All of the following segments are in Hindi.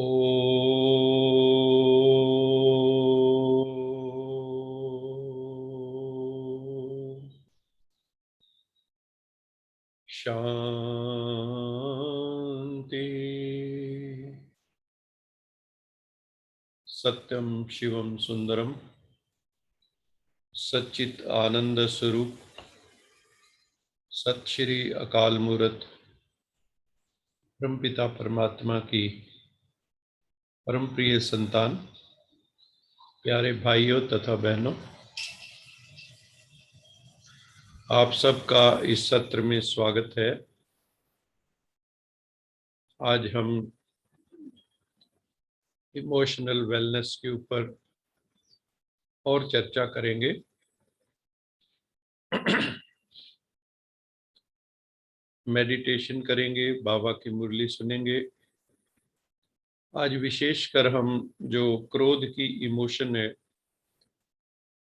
ओ शांति। सत्यम शिवम सुंदरम सच्चित आनंद स्वरूप सत श्री अकाल मूर्त परमपिता परमात्मा की परम प्रिय संतान, प्यारे भाइयों तथा बहनों, आप सबका इस सत्र में स्वागत है। आज हम इमोशनल वेलनेस के ऊपर और चर्चा करेंगे। मेडिटेशन करेंगे, बाबा की मुरली सुनेंगे। आज विशेषकर हम जो क्रोध की इमोशन है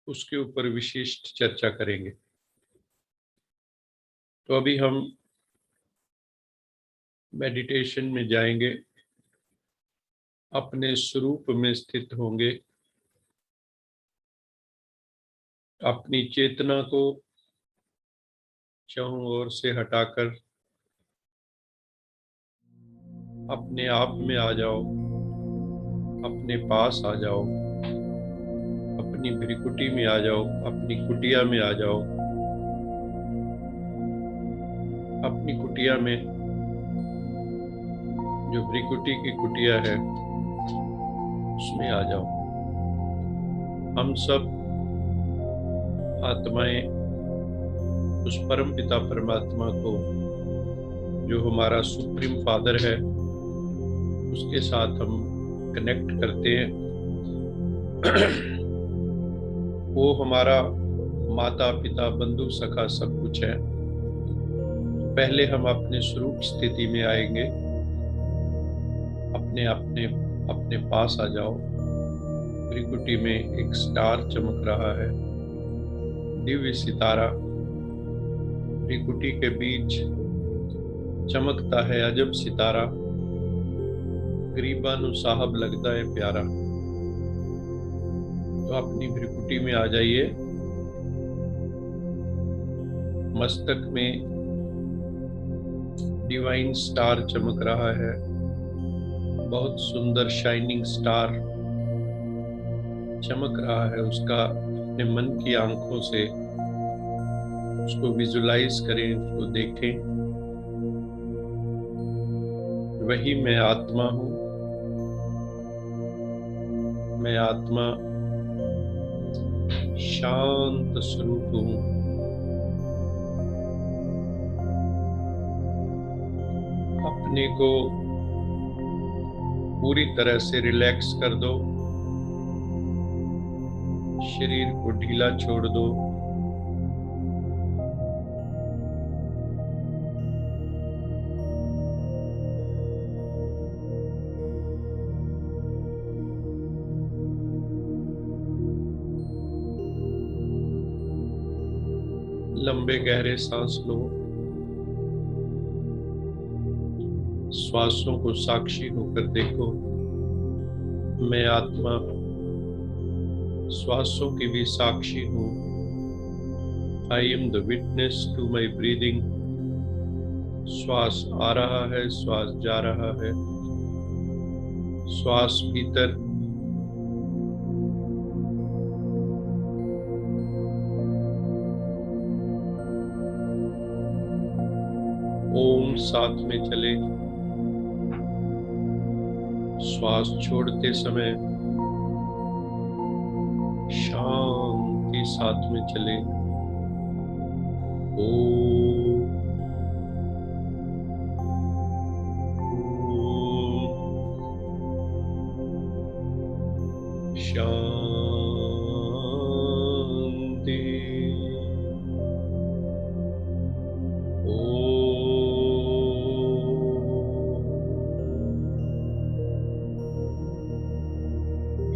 उसके ऊपर विशिष्ट चर्चा करेंगे। तो अभी हम मेडिटेशन में जाएंगे, अपने स्वरूप में स्थित होंगे, अपनी चेतना को चारों ओर से हटाकर अपने आप में आ जाओ, अपने पास आ जाओ, अपनी भ्रिकुटी में आ जाओ, अपनी कुटिया में आ जाओ। अपनी कुटिया में, जो भ्रिकुटी की कुटिया है, उसमें आ जाओ। हम सब आत्माएं उस परम पिता परमात्मा को, जो हमारा सुप्रीम फादर है, उसके साथ हम कनेक्ट करते हैं। वो हमारा माता पिता बंधु सखा सब कुछ है। पहले हम अपने स्वरूप स्थिति में आएंगे। अपने अपने अपने पास आ जाओ। त्रिकुटी में एक स्टार चमक रहा है, दिव्य सितारा। त्रिकुटी के बीच चमकता है अजब सितारा, गरीबानु साहब लगता है प्यारा। तो अपनी भ्रिकुटी में आ जाइए। मस्तक में डिवाइन स्टार चमक रहा है, बहुत सुंदर शाइनिंग स्टार चमक रहा है। उसका अपने मन की आंखों से उसको विजुलाइज करें, उसको देखें। वही मैं आत्मा हूँ। मैं आत्मा शांत स्वरूप हूँ। अपने को पूरी तरह से रिलैक्स कर दो, शरीर को ढीला छोड़ दो। लंबे गहरे सांस लो। श्वासों को साक्षी होकर देखो। मैं आत्मा श्वासों की भी साक्षी हूँ। I am the witness to my breathing. श्वास आ रहा है, श्वास जा रहा है। श्वास भीतर, ओम साथ में चले। श्वास छोड़ते समय शांति साथ में चले। ओम शांति।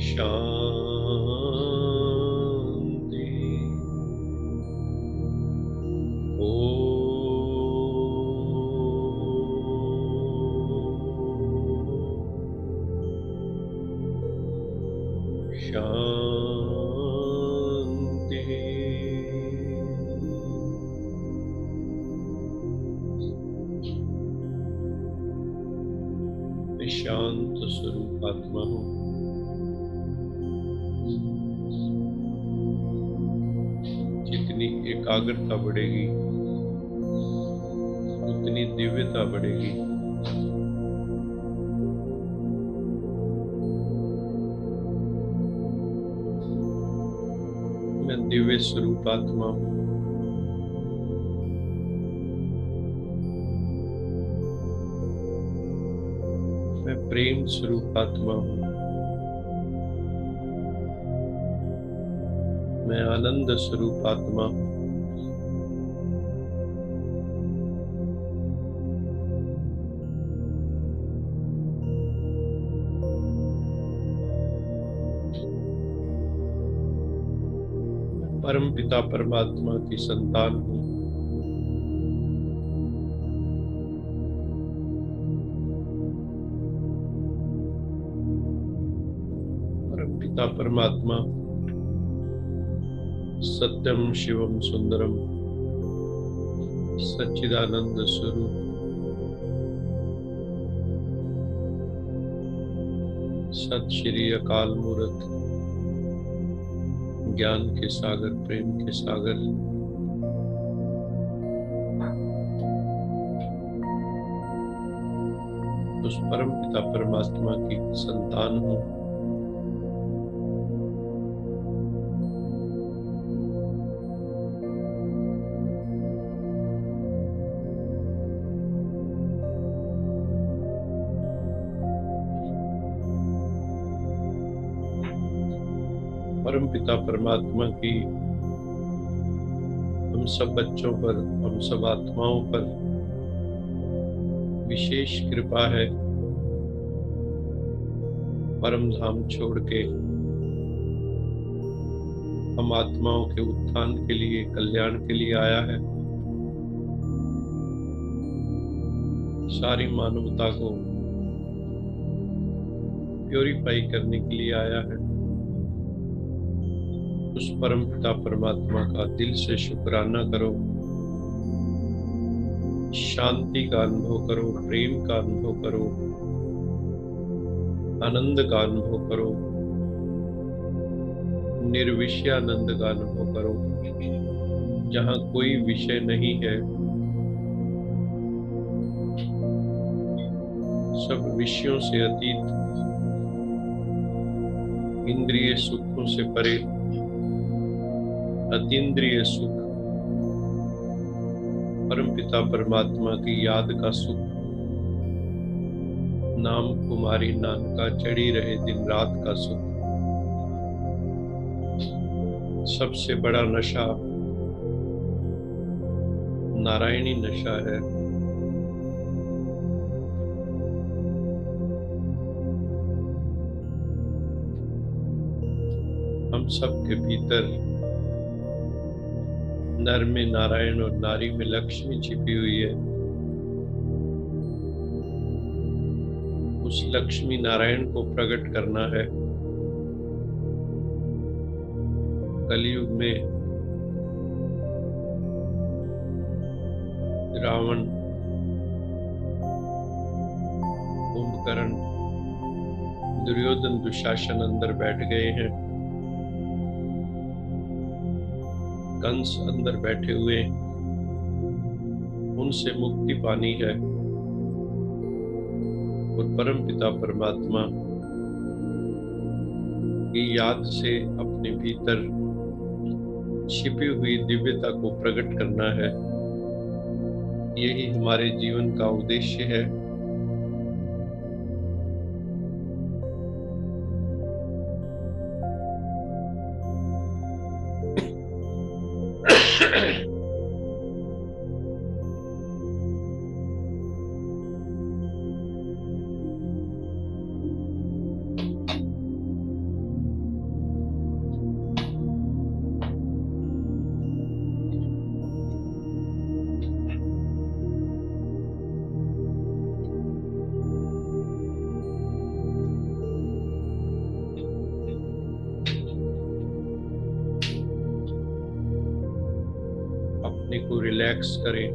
शांति। स्वरूप आत्मा हूँ। जितनी एकाग्रता बढ़ेगी उतनी दिव्यता बढ़ेगी। मैं दिव्य स्वरूप आत्मा हूँ। मैं प्रेम स्वरूप आत्मा हूँ। मैं आनंद स्वरूप आत्मा हूँ। परम पिता परमात्मा की संतान हूँ। परम पिता परमात्मा सत्यम शिवम सुंदरम सच्चिदानंद स्वरूप सत श्री अकाल मूर्त ज्ञान के सागर, प्रेम के सागर, उस परम पिता परमात्मा की संतान हूँ। परम पिता परमात्मा की हम सब बच्चों पर, हम सब आत्माओं पर विशेष कृपा है। परम धाम छोड़ के हम आत्माओं के उत्थान के लिए, कल्याण के लिए आया है। सारी मानवता को प्योरीफाई करने के लिए आया है। उस परम पिता परमात्मा का दिल से शुक्राना करो, शांति का अनुभव करो, प्रेम का अनुभव करो, आनंद का अनुभव करो, निर्विषयानंद का अनुभव करो, जहाँ कोई विषय नहीं है, सब विषयों से अतीत, इंद्रिय सुखों से परे, अतीन्द्रिय सुख, परम पिता परमात्मा की याद का सुख, नाम कुमारी नानका चढ़ी रहे दिन रात का सुख। सबसे बड़ा नशा नारायणी नशा है। हम सब के भीतर नर में नारायण और नारी में लक्ष्मी छिपी हुई है। उस लक्ष्मी नारायण को प्रकट करना है। कलयुग में रावण, कुंभकर्ण, दुर्योधन, दुशासन अंदर बैठ गए हैं। कंस अंदर बैठे हुए, उनसे मुक्ति पानी है और परम पिता परमात्मा की याद से अपने भीतर छिपी हुई दिव्यता को प्रकट करना है। यही हमारे जीवन का उद्देश्य है। अपने को रिलैक्स करें।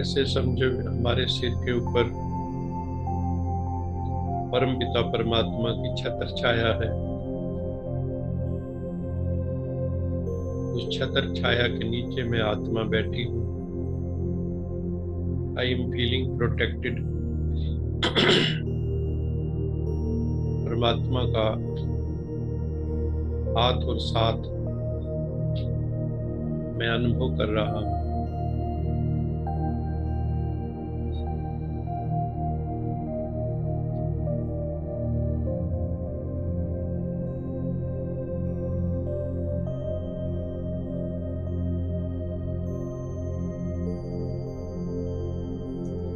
ऐसे समझो हमारे सिर के ऊपर परमपिता परमात्मा की छत्र छाया है। उस छत्र छाया के नीचे मैं आत्मा बैठी हूँ। I am feeling protected. परमात्मा का हाथ और साथ मैं अनुभव कर रहा हूँ।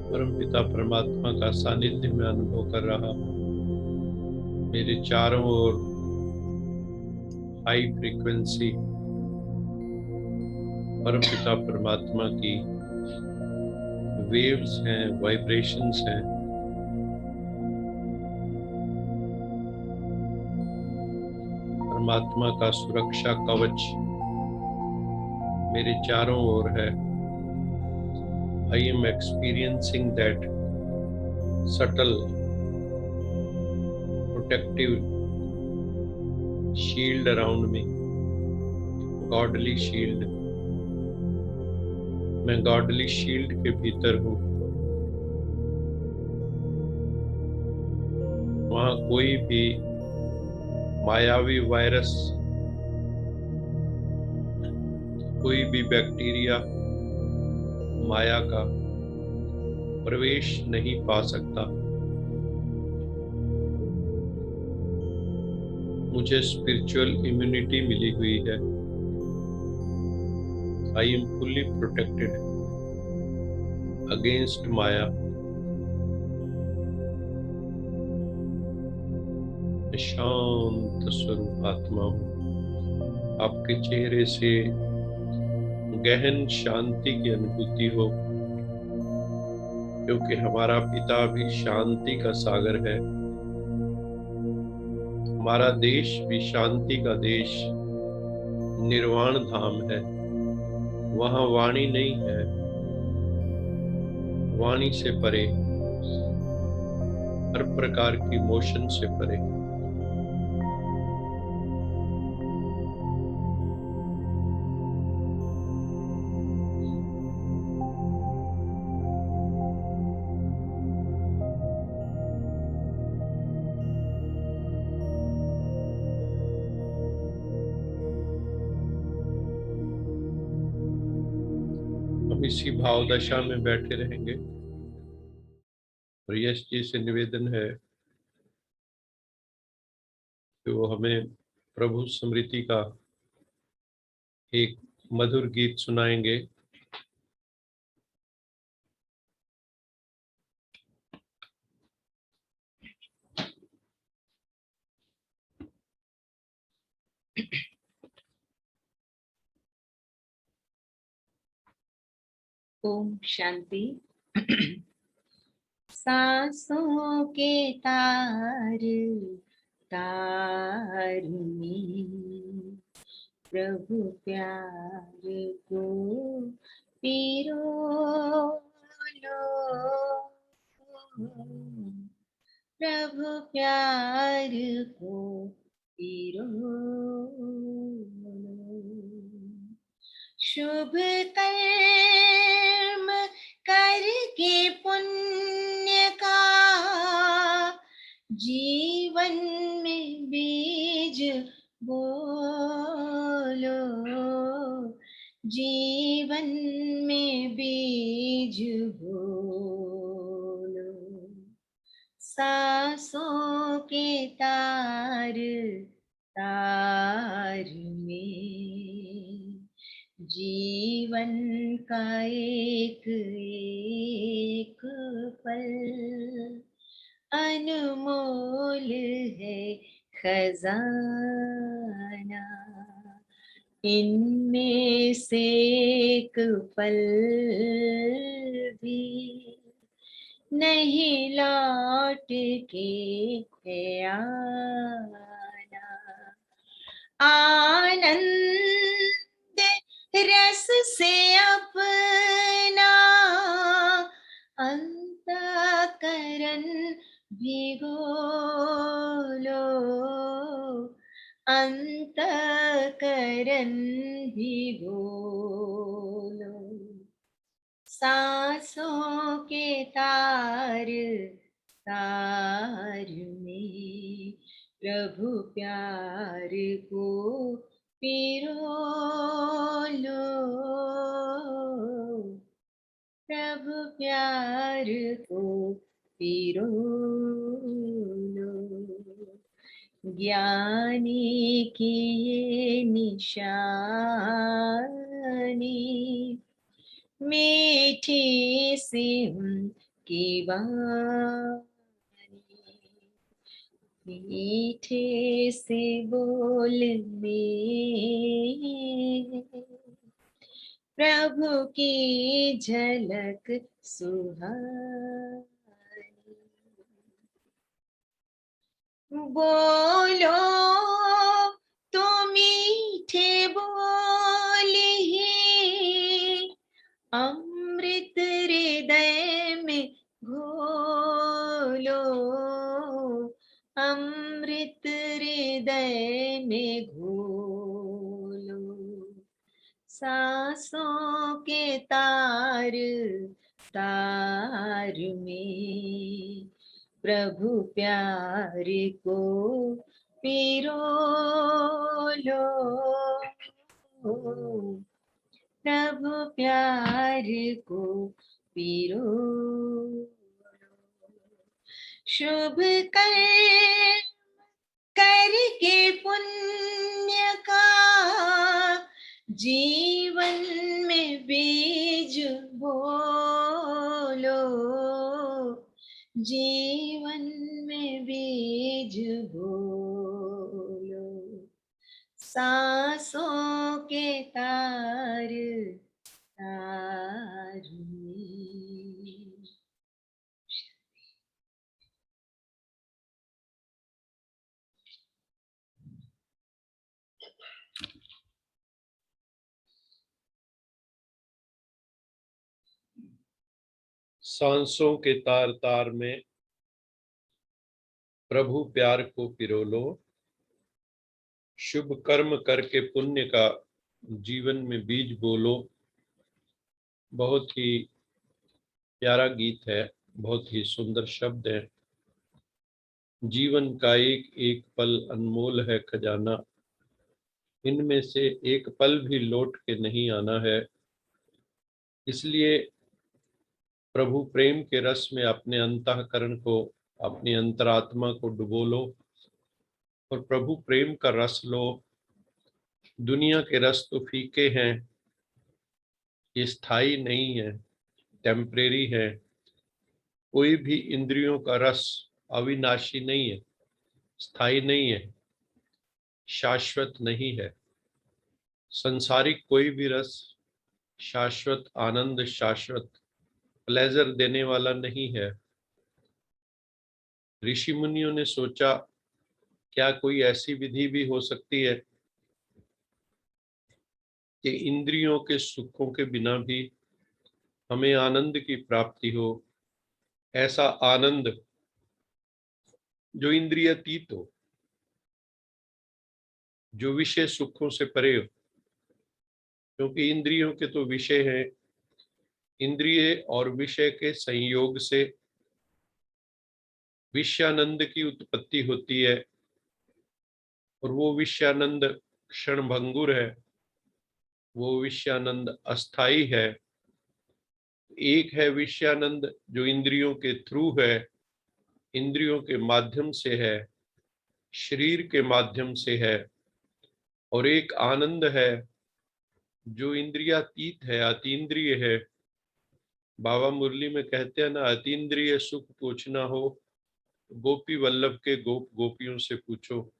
परमपिता परमात्मा का सानिध्य में अनुभव कर रहा हूँ। मेरे चारों ओर हाई फ्रीक्वेंसी परमपिता परमात्मा की वेव्स हैं, वाइब्रेशंस हैं। परमात्मा का सुरक्षा कवच मेरे चारों ओर है। I am experiencing that subtle protective shield around me, godly shield। मैं godly shield के भीतर हूँ। वहाँ कोई भी मायावी वायरस, कोई भी बैक्टीरिया माया का प्रवेश नहीं पा सकता। मुझे स्पिरिचुअल इम्यूनिटी मिली हुई है। I am fully protected against maya. मैं शांत स्वरूप आत्मा हूँ। आपके चेहरे से गहन शांति की अनुभूति हो, क्योंकि हमारा पिता भी शांति का सागर है। हमारा देश भी शांति का देश, निर्वाण धाम है। वहाँ वाणी नहीं है, वाणी से परे, हर प्रकार की मोशन से परे। हम इसी भाव दशा में बैठे रहेंगे। और यश जी से निवेदन है कि वो हमें प्रभु स्मृति का एक मधुर गीत सुनाएंगे। ओम शांति। सांसों के तार तार में प्रभु प्यार को पिरो लो, प्रभु प्यार को पिरो लो। शुभ कर्म करके पुण्य का जीवन में बीज बोलो, जीवन में बीज बोलो। सांसों के तार तार में जीवन का एक एक पल अनमोल है खजाना। इनमें से एक पल भी नहीं लौट के है आना। आनंद रस से अपना अंतःकरण भिगो लो, अंतःकरण भिगो लो। सांसों के तार तार में प्रभु प्यार को पिरो लो, प्रभु प्यार को पिरो लो। ज्ञानी की ये निशानी, मीठी सी उनकी वाणी, मीठे से बोल में प्रभु की झलक सुहानी। बोलो तो मीठे बोल ही अमृत हृदय में घोलो, अमृत हृदय में घोलो। सांसों के तार तार में प्रभु प्यार को पिरो लो, प्रभु प्यार को पिरो लो। शुभ कर्म करके पुण्य का जीवन में बीज बोलो, जीवन में बीज बोलो। सांसों के तार तार में। सांसों के तार तार में प्रभु प्यार को पिरो लो, शुभ कर्म करके पुण्य का जीवन में बीज बोलो। बहुत ही प्यारा गीत है, बहुत ही सुंदर शब्द है। जीवन का एक एक पल अनमोल है खजाना, इनमें से एक पल भी लौट के नहीं आना है। इसलिए प्रभु प्रेम के रस में अपने अंतःकरण को, अपनी अंतरात्मा को डुबो लो और प्रभु प्रेम का रस लो। दुनिया के रस तो फीके हैं, ये स्थायी नहीं है, टेम्परेरी है। कोई भी इंद्रियों का रस अविनाशी नहीं है, स्थायी नहीं है, शाश्वत नहीं है। संसारिक कोई भी रस शाश्वत आनंद, शाश्वत प्लेजर देने वाला नहीं है। ऋषि मुनियों ने सोचा, क्या कोई ऐसी विधि भी हो सकती है कि इंद्रियों के सुखों के बिना भी हमें आनंद की प्राप्ति हो? ऐसा आनंद जो इंद्रियातीत हो, जो विषय सुखों से परे हो। क्योंकि इंद्रियों के तो विषय हैं, इंद्रिय और विषय के संयोग से विषयानंद की उत्पत्ति होती है, और वो विषयानंद क्षणभंगुर है, वो विषयानंद अस्थाई है। एक है विषयानंद जो इंद्रियों के थ्रू है, इंद्रियों के माध्यम से है, शरीर के माध्यम से है, और एक आनंद है जो इंद्रियातीत है, अतीन्द्रिय है। बाबा मुरली में कहते हैं ना, अतीन्द्रिय सुख पूछना हो गोपी वल्लभ के गोप गोपियों से पूछो।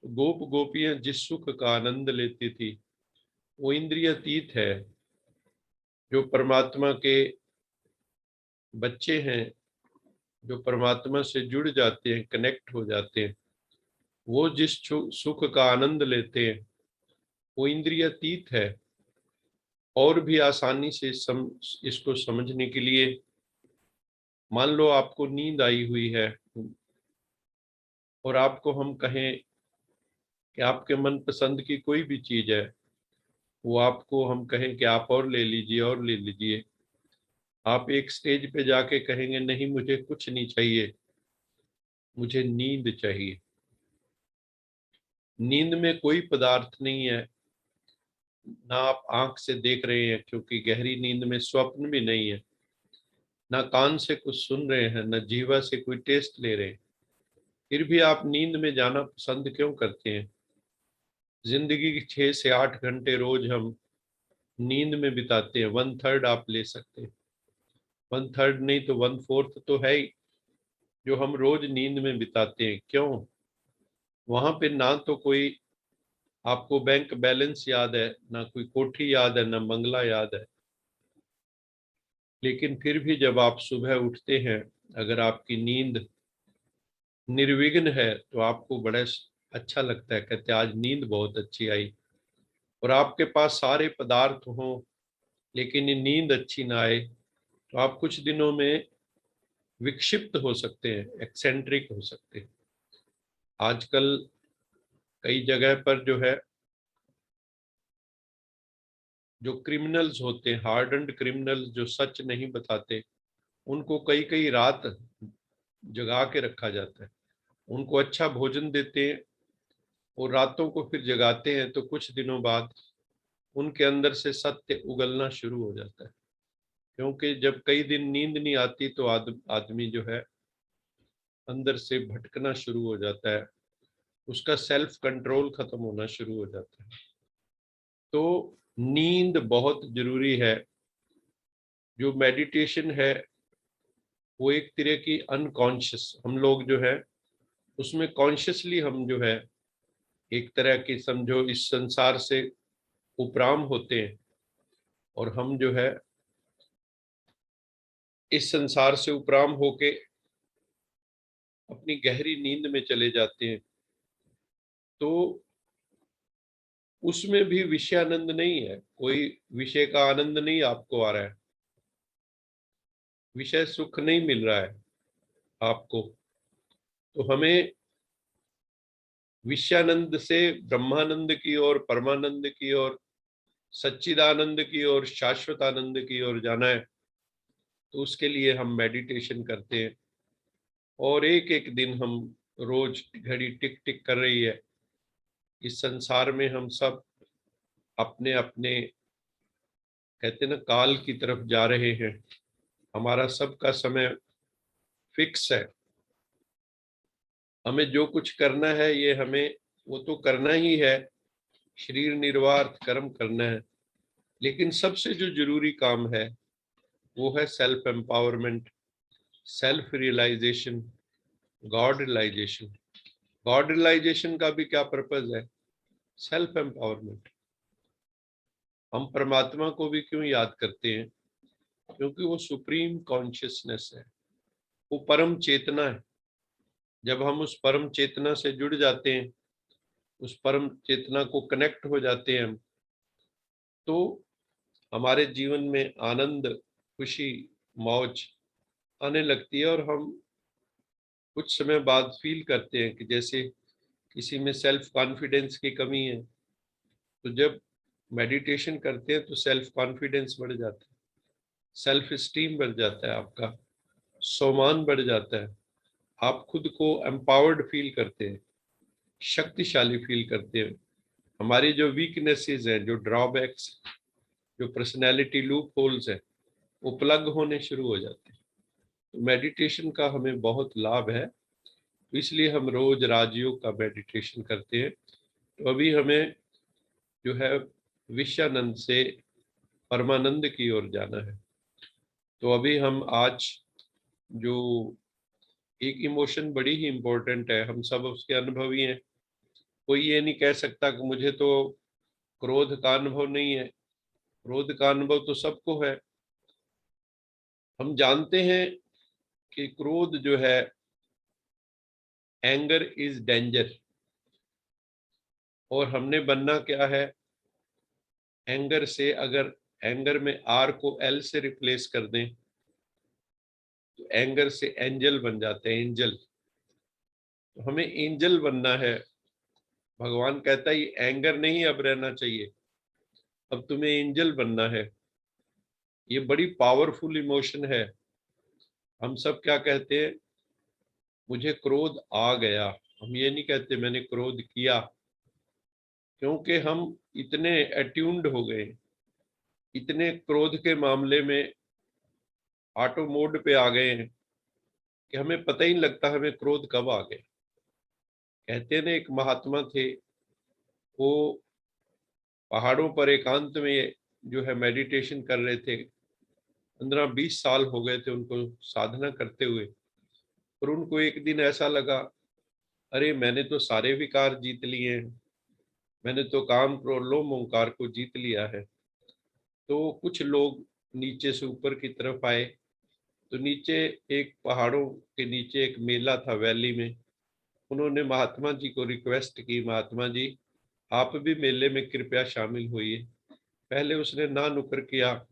गोप गोपियां जिस सुख का आनंद लेती थी वो इंद्रियातीत है। जो परमात्मा के बच्चे हैं, जो परमात्मा से जुड़ जाते हैं, कनेक्ट हो जाते हैं, वो जिस सुख का आनंद लेते हैं वो इंद्रियातीत है। और भी आसानी से इसको समझने के लिए, मान लो आपको नींद आई हुई है और आपको हम कहें कि आपके मनपसंद की कोई भी चीज है, वो आपको हम कहें कि आप और ले लीजिए और ले लीजिए, आप एक स्टेज पे जाके कहेंगे नहीं मुझे कुछ नहीं चाहिए, मुझे नींद चाहिए। नींद में कोई पदार्थ नहीं है, ना आप आंख से देख रहे हैं क्योंकि गहरी नींद में स्वप्न भी नहीं है, ना कान से कुछ सुन रहे हैं, ना जीवा से कोई टेस्ट ले रहे हैं, फिर भी आप नींद में जाना पसंद क्यों करते हैं? जिंदगी के 6 से 8 घंटे रोज हम नींद में बिताते हैं, 1/3 आप ले सकते हैं, 1/3 नहीं तो 1/4 तो है ही जो हम रोज नींद में बिताते हैं। क्यों? वहां पे ना तो कोई आपको बैंक बैलेंस याद है, ना कोई कोठी याद है, ना बंगला याद है, लेकिन फिर भी जब आप सुबह उठते हैं, अगर आपकी नींद निर्विघ्न है तो आपको बड़ा अच्छा लगता है, कहते हैं आज नींद बहुत अच्छी आई। और आपके पास सारे पदार्थ हों लेकिन ये नींद अच्छी ना आए तो आप कुछ दिनों में विक्षिप्त हो सकते हैं, एक्सेंट्रिक हो सकते हैं। आजकल कई जगह पर जो है, जो क्रिमिनल्स होते हैं, हार्डन्ड क्रिमिनल्स जो सच नहीं बताते, उनको कई कई रात जगा के रखा जाता है, उनको अच्छा भोजन देते हैं और रातों को फिर जगाते हैं, तो कुछ दिनों बाद उनके अंदर से सत्य उगलना शुरू हो जाता है। क्योंकि जब कई दिन नींद नहीं आती तो आदमी जो है अंदर से भटकना शुरू हो जाता है, उसका सेल्फ कंट्रोल खत्म होना शुरू हो जाता है। तो नींद बहुत जरूरी है। जो मेडिटेशन है वो एक तरह की अनकॉन्शियस, हम लोग जो है उसमें कॉन्शियसली हम जो है एक तरह की समझो इस संसार से उपराम होते हैं, और हम जो है इस संसार से उपराम होके अपनी गहरी नींद में चले जाते हैं। तो उसमें भी विषयानंद नहीं है, कोई विषय का आनंद नहीं आपको आ रहा है, विषय सुख नहीं मिल रहा है आपको। तो हमें विषयानंद से ब्रह्मानंद की ओर, परमानंद की ओर, सच्चिदानंद की ओर, शाश्वत आनंद की ओर जाना है। तो उसके लिए हम मेडिटेशन करते हैं और एक एक दिन हम, रोज घड़ी टिक टिक कर रही है, इस संसार में हम सब अपने अपने कहते हैं ना काल की तरफ जा रहे हैं। हमारा सबका समय फिक्स है, हमें जो कुछ करना है ये हमें वो तो करना ही है, शरीर निर्वार्थ कर्म करना है, लेकिन सबसे जो जरूरी काम है वो है self empowerment, self realisation, God realisation. God realisation का भी क्या पर्पज है? Self empowerment. हम परमात्मा को भी क्यों याद करते हैं? क्योंकि वो सुप्रीम कॉन्शियसनेस है, वो परम चेतना है। जब हम उस परम चेतना से जुड़ जाते हैं, उस परम चेतना को कनेक्ट हो जाते हैं हम, तो हमारे जीवन में आनंद, खुशी, मौज आने लगती है। और हम कुछ समय बाद फील करते हैं कि जैसे किसी में सेल्फ कॉन्फिडेंस की कमी है, तो जब मेडिटेशन करते हैं तो सेल्फ कॉन्फिडेंस बढ़ जाता है, सेल्फ स्टीम बढ़ जाता है, आपका सम्मान बढ़ जाता है, आप खुद को एम्पावर्ड फील करते हैं, शक्तिशाली फील करते हैं। हमारी जो वीकनेसेस हैं, जो ड्रॉबैक्स, जो पर्सनैलिटी लूप होल्स है, वो प्लग होने शुरू हो जाते हैं। तो मेडिटेशन का हमें बहुत लाभ है, तो इसलिए हम रोज राजयोग का मेडिटेशन करते हैं। तो अभी हमें जो है विषयानंद से परमानंद की ओर जाना है। तो अभी हम आज जो एक इमोशन बड़ी ही इम्पोर्टेंट है, हम सब उसके अनुभवी हैं, कोई ये नहीं कह सकता कि मुझे तो क्रोध का अनुभव नहीं है। क्रोध का अनुभव तो सबको है। हम जानते हैं कि क्रोध जो है, एंगर इज डेंजर, और हमने बनना क्या है? एंगर से, अगर एंगर में आर को एल से रिप्लेस कर दें तो एंगर से एंजल बन जाते हैं, एंजल। तो हमें एंजल बनना है। भगवान कहता है ये एंगर नहीं अब रहना चाहिए, अब तुम्हें एंजल बनना है। ये बड़ी पावरफुल इमोशन है। हम सब क्या कहते हैं, मुझे क्रोध आ गया। हम ये नहीं कहते मैंने क्रोध किया, क्योंकि हम इतने अट्यून्ड हो गए, इतने क्रोध के मामले में ऑटो मोड पे आ गए हैं कि हमें पता ही नहीं लगता हमें क्रोध कब आ गया। कहते हैं ना, एक महात्मा थे, वो पहाड़ों पर एकांत में जो है मेडिटेशन कर रहे थे। 15-20 साल हो गए थे उनको साधना करते हुए। और उनको एक दिन ऐसा लगा, अरे मैंने तो सारे विकार जीत लिए हैं, मैंने तो काम क्रोध लोभ ओंकार को जीत लिया है। तो कुछ लोग नीचे से ऊपर की तरफ आए। तो नीचे एक पहाड़ों के नीचे एक मेला था वैली में। उन्होंने महात्मा जी को रिक्वेस्ट की, महात्मा जी आप भी मेले में कृपया शामिल होइए। पहले उसने ना नुकर किया।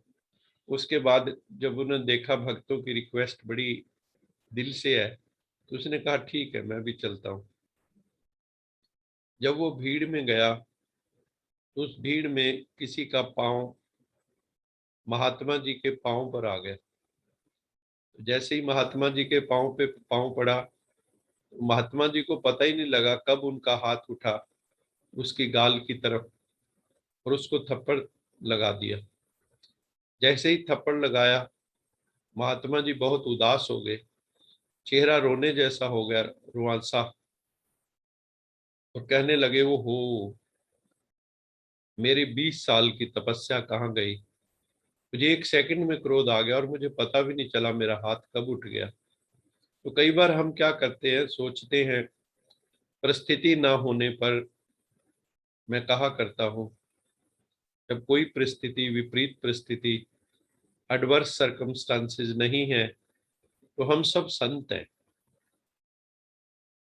उसके बाद जब उन्होंने देखा भक्तों की रिक्वेस्ट बड़ी दिल से है, तो उसने कहा ठीक है मैं भी चलता हूँ। जब वो भीड़ में गया तो उस भीड़ में किसी का पांव महात्मा जी के पांव पर आ गया। जैसे ही महात्मा जी के पांव पे पांव पड़ा, महात्मा जी को पता ही नहीं लगा कब उनका हाथ उठा उसकी गाल की तरफ और उसको थप्पड़ लगा दिया। जैसे ही थप्पड़ लगाया, महात्मा जी बहुत उदास हो गए, चेहरा रोने जैसा हो गया, रुआंसा। और कहने लगे, वो हो मेरी 20 साल की तपस्या कहाँ गई। मुझे एक सेकंड में क्रोध आ गया और मुझे पता भी नहीं चला मेरा हाथ कब उठ गया। तो कई बार हम क्या करते हैं, सोचते हैं परिस्थिति ना होने पर। मैं कहा करता हूँ, जब कोई परिस्थिति, विपरीत परिस्थिति, एडवर्स सर्कमस्टांसेस नहीं है, तो हम सब संत हैं।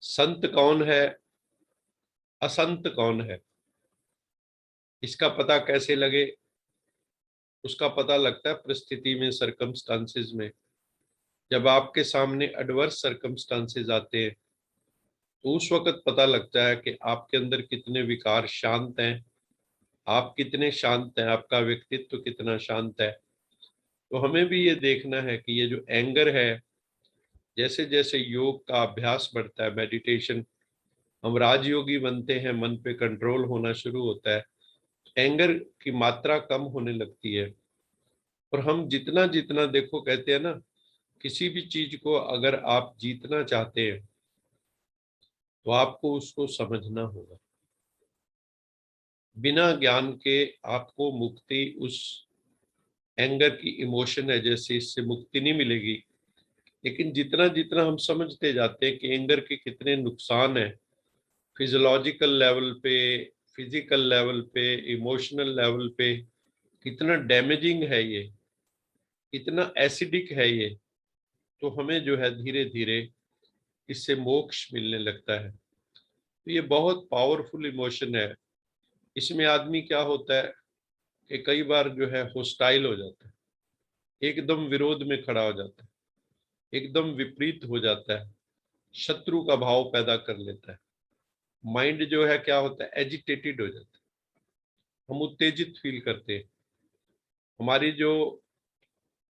संत कौन है, असंत कौन है, इसका पता कैसे लगे? उसका पता लगता है परिस्थिति में, सर्कमस्टांसेस में। जब आपके सामने एडवर्स सर्कमस्टांसेस आते हैं तो उस वक्त पता लगता है कि आपके अंदर कितने विकार शांत हैं, आप कितने शांत हैं, आपका व्यक्तित्व कितना शांत है। तो हमें भी ये देखना है कि ये जो एंगर है, जैसे जैसे योग का अभ्यास बढ़ता है, मेडिटेशन, हम राजयोगी बनते हैं, मन पे कंट्रोल होना शुरू होता है, एंगर की मात्रा कम होने लगती है। और हम जितना जितना, देखो कहते हैं ना, किसी भी चीज को अगर आप जीतना चाहते हैं तो आपको उसको समझना होगा। बिना ज्ञान के आपको मुक्ति, उस एंगर की इमोशन है जैसे, इससे मुक्ति नहीं मिलेगी। लेकिन जितना जितना हम समझते जाते हैं कि एंगर के कितने नुकसान है, फिजियोलॉजिकल लेवल पे, फिजिकल लेवल पे, इमोशनल लेवल पे, कितना डैमेजिंग है ये, कितना एसिडिक है ये, तो हमें जो है धीरे धीरे इससे मोक्ष मिलने लगता है। तो ये बहुत पावरफुल इमोशन है। इसमें आदमी क्या होता है कि कई बार जो है होस्टाइल हो जाता है, एकदम विरोध में खड़ा हो जाता है, एकदम विपरीत हो जाता है, शत्रु का भाव पैदा कर लेता है। माइंड जो है क्या होता है, एजिटेटेड हो जाता है, हम उत्तेजित फील करते हैं। हमारी जो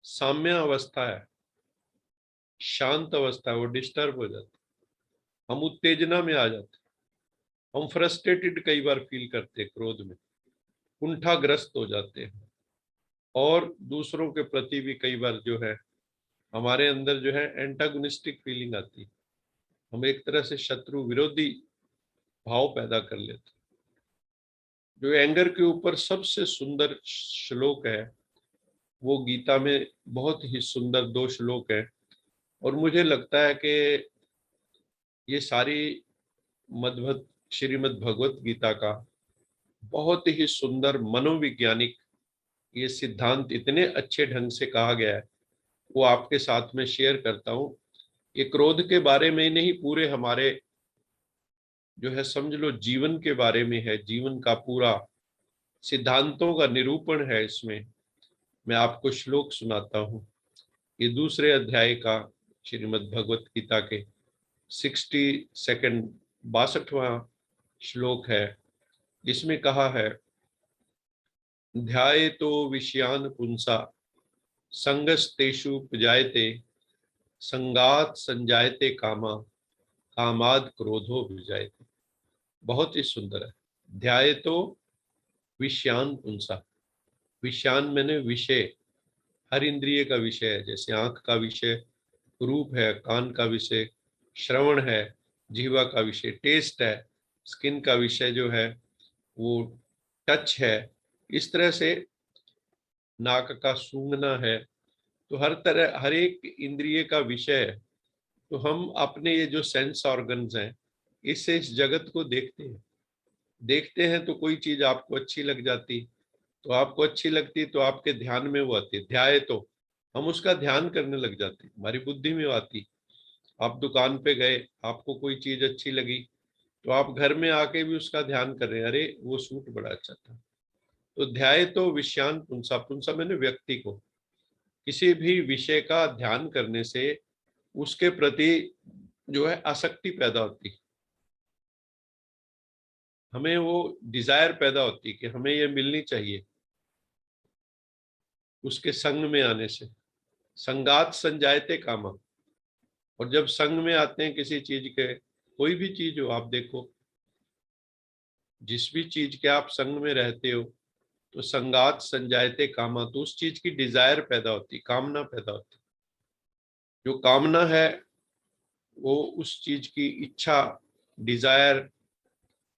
साम्य अवस्था है, शांत अवस्था है, वो डिस्टर्ब हो जाती है, हम उत्तेजना में आ जाते हैं, हम फ्रस्ट्रेटेड कई बार फील करते हैं, क्रोध में कुंठाग्रस्त हो जाते हैं। और दूसरों के प्रति भी कई बार जो है हमारे अंदर जो है एंटागोनिस्टिक फीलिंग आती है, हम एक तरह से शत्रु विरोधी भाव पैदा कर लेते हैं। जो एंगर के ऊपर सबसे सुंदर श्लोक है, वो गीता में बहुत ही सुंदर 2 श्लोक है। और मुझे लगता है कि ये सारी मद्भत श्रीमद् भगवत गीता का बहुत ही सुंदर मनोवैज्ञानिक ये सिद्धांत इतने अच्छे ढंग से कहा गया है, वो आपके साथ में शेयर करता हूँ। ये क्रोध के बारे में नहीं, पूरे हमारे जो है समझ लो जीवन के बारे में है, जीवन का पूरा सिद्धांतों का निरूपण है इसमें। मैं आपको श्लोक सुनाता हूँ। ये दूसरे अध्याय का श्रीमद् भगवत गीता के 62 62वां श्लोक है। इसमें कहा है, ध्यायेतो विषयान पुंसा संगस्तेषु उपजायते संगात संजायते कामा कामाद क्रोधो विजायते। बहुत ही सुंदर है। ध्यायेतो विषयान पुंसा, विषयान मैंने विषय, हर इंद्रिय का विषय है। जैसे आंख का विषय रूप है, कान का विषय श्रवण है, जीवा का विषय टेस्ट है, स्किन का विषय जो है वो टच है, इस तरह से नाक का सूंघना है। तो हर तरह हर एक इंद्रिय का विषय है। तो हम अपने ये जो सेंस ऑर्गन्स हैं इससे इस जगत को देखते हैं। तो कोई चीज आपको अच्छी लग जाती, तो आपको अच्छी लगती तो आपके ध्यान में वो आती, ध्याय तो हम उसका ध्यान करने लग जाते, हमारी बुद्धि में आती। आप दुकान पे गए, आपको कोई चीज अच्छी लगी, तो आप घर में आके भी उसका ध्यान कर रहे हैं, अरे वो सूट बड़ा अच्छा था। तो ध्याय तो विषयान पुंसा, पुंसा मैंने व्यक्ति को, किसी भी विषय का ध्यान करने से उसके प्रति जो है आसक्ति पैदा होती, हमें वो डिजायर पैदा होती कि हमें ये मिलनी चाहिए। उसके संग में आने से संगात संजायते कामा, और जब संग में आते हैं किसी चीज के, कोई भी चीज हो आप देखो, जिस भी चीज के आप संग में रहते हो तो संगात संजायते कामा, तो उस चीज की डिजायर पैदा होती, कामना पैदा होती। जो कामना है वो उस चीज की इच्छा, डिजायर,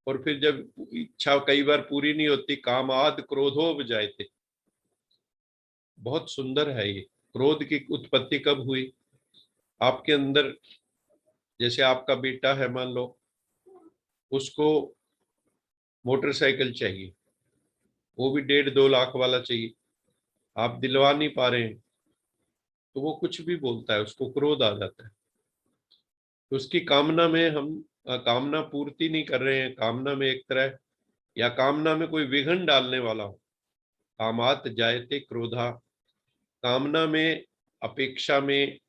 और फिर जब इच्छा कई बार पूरी नहीं होती, कामाद क्रोधो बजायते। बहुत सुंदर है ये। क्रोध की उत्पत्ति कब हुई? आपके अंदर, जैसे आपका बेटा है मान लो, उसको मोटरसाइकिल चाहिए, वो भी 1.5-2 लाख वाला चाहिए, आप दिलवा नहीं पा रहे हैं, तो वो कुछ भी बोलता है, उसको क्रोध आ जाता है। तो उसकी कामना में हम कामना पूर्ति नहीं कर रहे हैं, कामना में एक तरह, या कामना में कोई विघ्न डालने वाला हो, कामात जायते क्रोधा, कामना में, अपेक्षा में,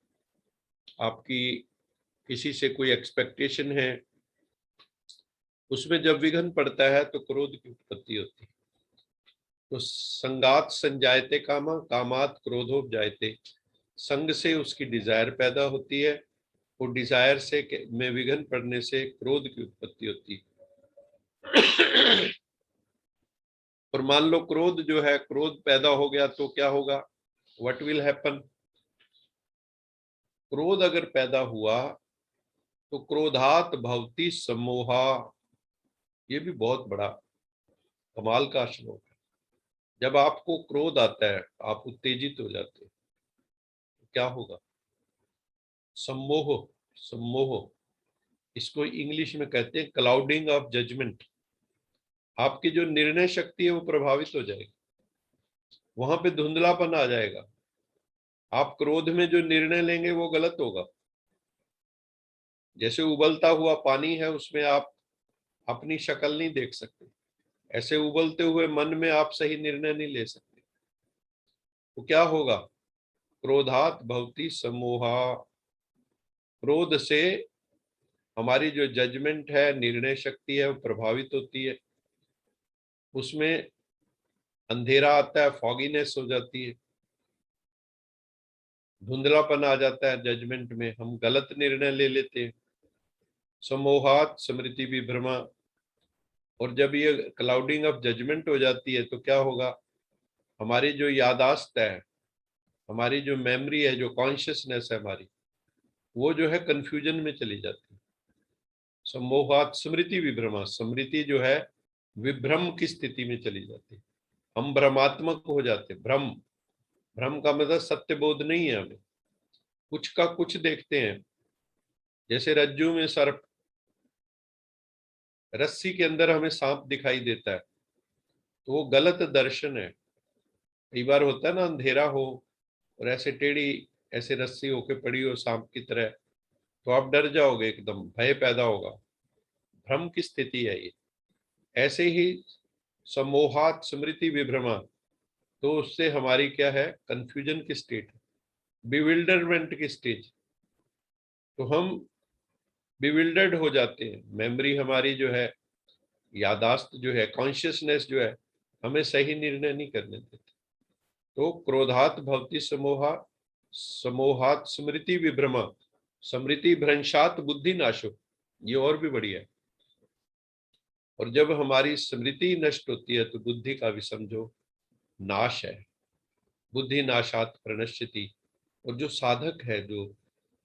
आपकी किसी से कोई एक्सपेक्टेशन है, उसमें जब विघ्न पड़ता है तो क्रोध की उत्पत्ति होती है। तो संगात संजायते कामा कामात क्रोधो जायते, संग से उसकी डिजायर पैदा होती है, वो डिजायर से में विघ्न पड़ने से क्रोध की उत्पत्ति होती है। और मान लो क्रोध जो है, क्रोध पैदा हो गया तो क्या होगा, व्हाट विल हैपन? क्रोध अगर पैदा हुआ तो क्रोधात भवति सम्मोहा, ये भी बहुत बड़ा कमाल का श्लोक है। जब आपको क्रोध आता है, आप उत्तेजित हो जाते हैं, तो क्या होगा? सम्मोह, सम्मोह, इसको इंग्लिश में कहते हैं क्लाउडिंग ऑफ जजमेंट। आपकी जो निर्णय शक्ति है वो प्रभावित हो जाएगी, वहां पे धुंधलापन आ जाएगा। आप क्रोध में जो निर्णय लेंगे वो गलत होगा। जैसे उबलता हुआ पानी है, उसमें आप अपनी शक्ल नहीं देख सकते, ऐसे उबलते हुए मन में आप सही निर्णय नहीं ले सकते। तो क्या होगा? क्रोधात भवति सम्मोहा, क्रोध से हमारी जो जजमेंट है, निर्णय शक्ति है, वो प्रभावित होती है, उसमें अंधेरा आता है, फॉगीनेस हो जाती है, धुंधलापन आ जाता है जजमेंट में, हम गलत निर्णय ले लेते हैं। सम्मोहात स्मृति विभ्रमा, और जब ये क्लाउडिंग ऑफ जजमेंट हो जाती है तो क्या होगा? हमारी जो यादाश्त है, हमारी जो मेमोरी है, जो कॉन्शियसनेस है हमारी, वो जो है कंफ्यूजन में चली जाती है। सम्मोहात स्मृति विभ्रमा, स्मृति जो है विभ्रम की स्थिति में चली जाती है, हम भ्रमात्मक हो जाते, भ्रम, भ्रम का मतलब सत्य बोध नहीं है, हमें कुछ का कुछ देखते हैं। जैसे रज्जू में सर्प, रस्सी के अंदर हमें सांप दिखाई देता है, तो वो गलत दर्शन है। कई बार होता है ना, अंधेरा हो और ऐसे टेढ़ी ऐसे रस्सी होके पड़ी हो सांप की तरह, तो आप डर जाओगे, एकदम भय पैदा होगा, भ्रम की स्थिति है ये। ऐसे ही सम्मोहात स्मृति विभ्रमा, तो उससे हमारी क्या है, कंफ्यूजन की स्टेट, बिविल्डरमेंट की स्टेज। तो हम बिविल्डर्ड हो जाते हैं, मेमोरी हमारी जो है, यादाश्त जो है, कॉन्शियसनेस जो है, हमें सही निर्णय नहीं करने देती। तो क्रोधात भवति समोहा, समोहात स्मृति विभ्रमा, स्मृति भ्रंशात बुद्धि नाशो, ये और भी बढ़िया है। और जब हमारी स्मृति नष्ट होती है तो बुद्धि का भी समझो नाश है। बुद्धि नाशात प्रणश्यति। और जो साधक है, जो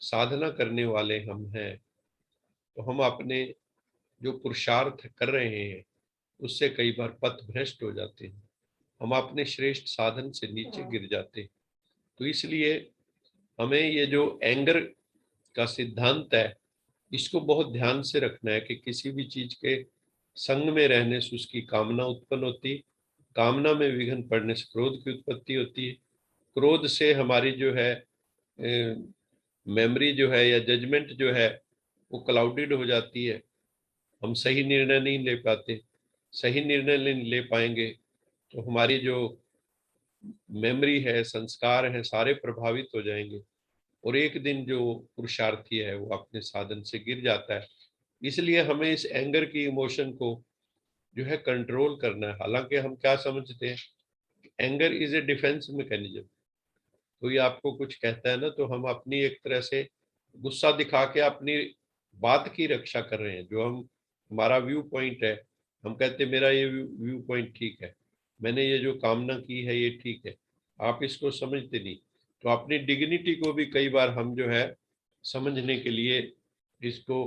साधना करने वाले हम हैं, तो हम अपने जो पुरुषार्थ कर रहे हैं उससे कई बार पथ भ्रष्ट हो जाते हैं, हम अपने श्रेष्ठ साधन से नीचे गिर जाते हैं। तो इसलिए हमें ये जो एंगर का सिद्धांत है, इसको बहुत ध्यान से रखना है कि किसी भी चीज के संग में रहने से उसकी कामना उत्पन्न होती, कामना में विघ्न पड़ने से क्रोध की उत्पत्ति होती है, क्रोध से हमारी जो है मेमोरी जो है या जजमेंट जो है वो क्लाउडेड हो जाती है, हम सही निर्णय नहीं ले पाते। सही निर्णय नहीं ले पाएंगे तो हमारी जो मेमोरी है, संस्कार है, सारे प्रभावित हो जाएंगे और एक दिन जो पुरुषार्थी है वो अपने साधन से गिर जाता है। इसलिए हमें इस एंगर की इमोशन को जो है कंट्रोल करना है। हालांकि हम क्या समझते हैं, anger is a defence mechanism. कोई आपको कुछ कहता है ना, तो हम अपनी एक तरह से गुस्सा दिखा के अपनी बात की रक्षा कर रहे हैं। जो हम, हमारा व्यू पॉइंट है, हम कहते हैं मेरा ये व्यू पॉइंट ठीक है, मैंने ये जो कामना की है ये ठीक है, आप इसको समझते नहीं। तो अपनी डिग्निटी को भी कई बार हम जो है समझने के लिए इसको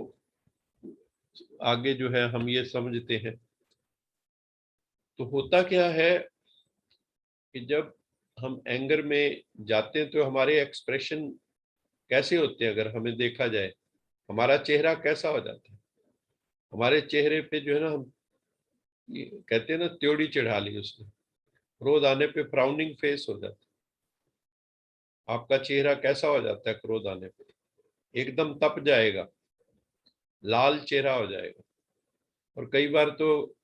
आगे जो है हम ये समझते हैं। तो होता क्या है कि जब हम एंगर में जाते हैं तो हमारे एक्सप्रेशन कैसे होते हैं, अगर हमें देखा जाए हमारा चेहरा कैसा हो जाता है। हमारे चेहरे पे जो है ना, हम ये कहते हैं ना, त्योड़ी चढ़ा ली उसने, क्रोध आने पे फ्राउनिंग फेस हो जाता है। आपका चेहरा कैसा हो जाता है क्रोध आने पे, एकदम तप जाएगा, लाल चेहरा हो जाएगा। और कई बार तो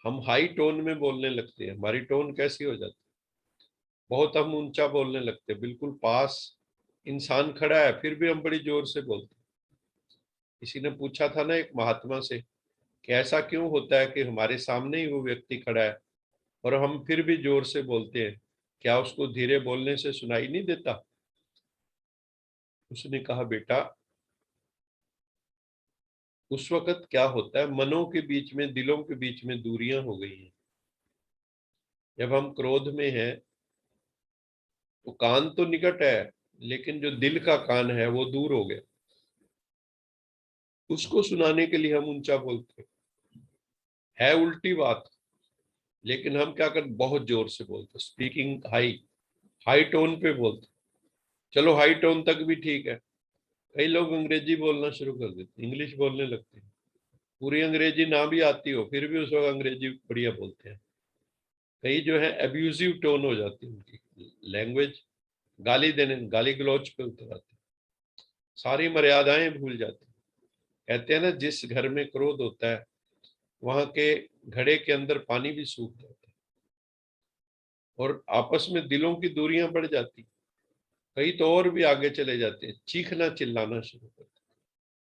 हम हाई टोन में बोलने लगते हैं, हमारी टोन कैसी हो जाती है, बहुत हम ऊंचा बोलने लगते हैं, बिल्कुल पास इंसान खड़ा है फिर भी हम बड़ी जोर से बोलते हैं। किसी ने पूछा था ना एक महात्मा से कि ऐसा क्यों होता है कि हमारे सामने ही वो व्यक्ति खड़ा है और हम फिर भी जोर से बोलते हैं, क्या उसको धीरे बोलने से सुनाई नहीं देता? उसने कहा, बेटा उस वक्त क्या होता है, मनों के बीच में, दिलों के बीच में दूरियां हो गई हैं। जब हम क्रोध में हैं तो कान तो निकट है लेकिन जो दिल का कान है वो दूर हो गया, उसको सुनाने के लिए हम ऊंचा बोलते हैं। है उल्टी बात, लेकिन हम क्या करते, बहुत जोर से बोलते, स्पीकिंग हाई, हाई टोन पे बोलते। चलो हाई टोन तक भी ठीक है, कई लोग अंग्रेजी बोलना शुरू कर देते, इंग्लिश बोलने लगते हैं, पूरी अंग्रेजी ना भी आती हो फिर भी उस वक्त अंग्रेजी बढ़िया बोलते हैं। कई जो है अब्यूजिव टोन हो जाती है उनकी लैंग्वेज, गाली देने, गाली गलौज पे उतर आते, सारी मर्यादाएं भूल जाते। कहते हैं ना, जिस घर में क्रोध होता है वहां के घड़े के अंदर पानी भी सूख जाता है और आपस में दिलों की दूरियां बढ़ जाती। कई तो और भी आगे चले जाते हैं, चीखना चिल्लाना शुरू कर देते,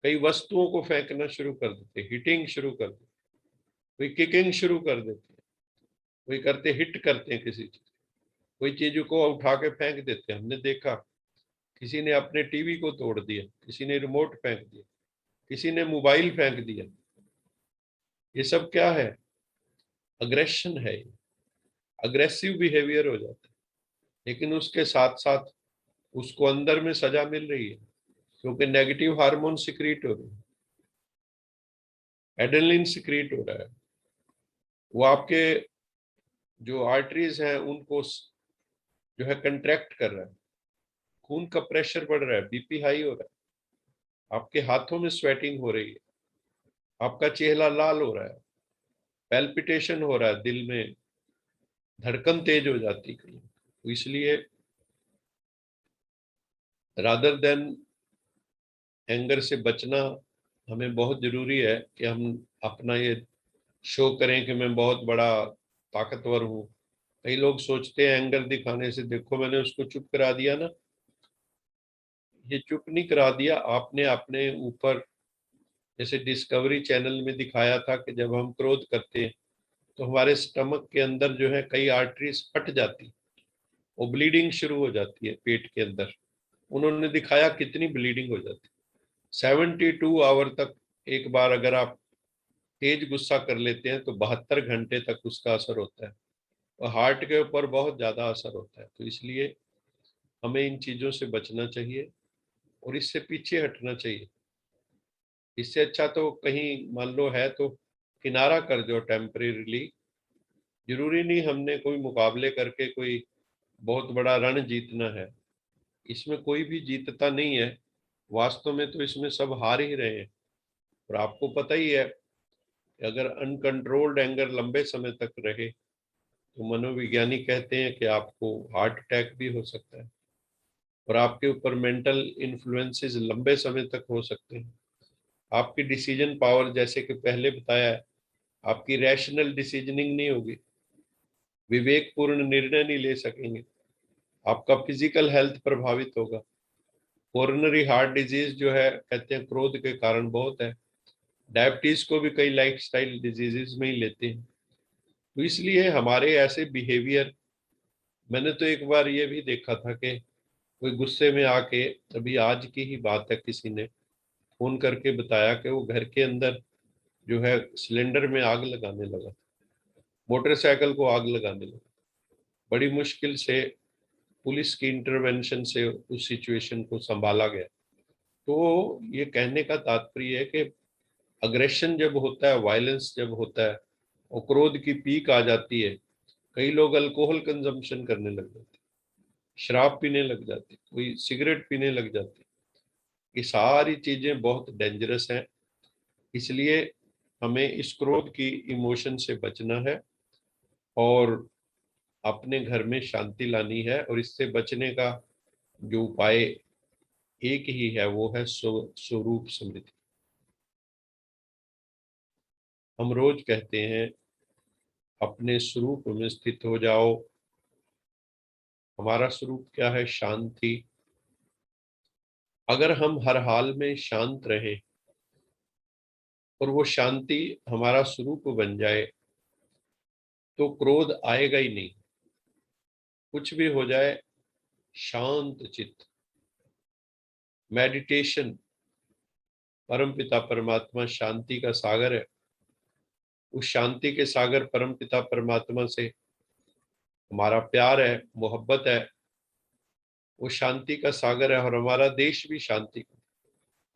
कई वस्तुओं को फेंकना शुरू कर देते, हिटिंग शुरू कर देते, कोई किकिंग शुरू कर देते हैं, कोई करते हिट करते हैं किसी चीज, कोई चीज को उठा के फेंक देते हैं। हमने देखा किसी ने अपने टीवी को तोड़ दिया, किसी ने रिमोट फेंक दिया, किसी ने मोबाइल फेंक दिया। ये सब क्या है, अग्रेशन है, अग्रेसिव बिहेवियर हो जाता है। लेकिन उसके साथ साथ उसको अंदर में सजा मिल रही है, क्योंकि नेगेटिव हार्मोन सिक्रीट हो रहे हैं, एड्रेनलिन सिक्रीट हो रहा है, वो आपके जो आर्टरीज हैं उनको जो है कंट्रैक्ट कर रहा है, खून का प्रेशर बढ़ रहा है, बीपी हाई हो रहा है, आपके हाथों में स्वेटिंग हो रही है, आपका चेहरा लाल हो रहा है, पैल्पिटेशन हो रहा है, दिल में धड़कन तेज हो जाती है। तो इसलिए रादर देन एंगर से बचना हमें बहुत जरूरी है कि हम अपना ये शो करें कि मैं बहुत बड़ा ताकतवर हूँ, कई लोग सोचते हैं एंगर दिखाने से, देखो मैंने उसको चुप करा दिया ना, ये चुप नहीं करा दिया, आपने अपने ऊपर, जैसे डिस्कवरी चैनल में दिखाया था कि जब हम क्रोध करते हैं तो हमारे स्टमक के अंदर जो है कई आर्टरीज फट जाती, वो ब्लीडिंग शुरू हो जाती है पेट के अंदर। उन्होंने दिखाया कितनी ब्लीडिंग हो जाती, 72 आवर तक। एक बार अगर आप तेज गुस्सा कर लेते हैं तो 72 घंटे तक उसका असर होता है, और हार्ट के ऊपर बहुत ज्यादा असर होता है। तो इसलिए हमें इन चीजों से बचना चाहिए और इससे पीछे हटना चाहिए। इससे अच्छा तो कहीं मान लो है तो किनारा कर दो टेम्परेरीली। जरूरी नहीं हमने कोई मुकाबले करके कोई बहुत बड़ा रण जीतना है, इसमें कोई भी जीतता नहीं है। वास्तव में तो इसमें सब हार ही रहे हैं। और आपको पता ही है कि अगर अनकंट्रोल्ड एंगर लंबे समय तक रहे तो मनोविज्ञानी कहते हैं कि आपको हार्ट अटैक भी हो सकता है, और आपके ऊपर मेंटल इन्फ्लुएंसेस लंबे समय तक हो सकते हैं। आपकी डिसीजन पावर, जैसे कि पहले बताया है, आपकी रैशनल डिसीजनिंग नहीं होगी, विवेकपूर्ण निर्णय नहीं ले सकेंगे, आपका फिजिकल हेल्थ प्रभावित होगा। कोरोनरी हार्ट डिजीज जो है कहते हैं क्रोध के कारण बहुत है। डायबिटीज को भी कई लाइफस्टाइल डिजीजेस में ही लेते हैं। तो इसलिए हमारे ऐसे बिहेवियर, मैंने तो एक बार ये भी देखा था कि कोई गुस्से में आके, अभी आज की ही बात है, किसी ने फोन करके बताया कि वो घर के अंदर जो है सिलेंडर में आग लगाने लगा, मोटरसाइकिल को आग लगाने लगा। बड़ी मुश्किल से पुलिस की इंटरवेंशन से उस सिचुएशन को संभाला गया। तो ये कहने का तात्पर्य है कि अग्रेशन जब होता है, वायलेंस जब होता है और क्रोध की पीक आ जाती है, कई लोग अल्कोहल कंजम्पशन करने लग जाते, शराब पीने लग जाते, कोई सिगरेट पीने लग जाते। ये सारी चीजें बहुत डेंजरस हैं। इसलिए हमें इस क्रोध की इमोशन से बचना है और अपने घर में शांति लानी है। और इससे बचने का जो उपाय एक ही है, वो है स्वरूप स्मृति। हम रोज कहते हैं अपने स्वरूप में स्थित हो जाओ। हमारा स्वरूप क्या है? शांति। अगर हम हर हाल में शांत रहें और वो शांति हमारा स्वरूप बन जाए तो क्रोध आएगा ही नहीं। कुछ भी हो जाए, शांत चित्त, मेडिटेशन। परमपिता परमात्मा शांति का सागर है। उस शांति के सागर परमपिता परमात्मा से हमारा प्यार है, मोहब्बत है। वो शांति का सागर है और हमारा देश भी शांति का।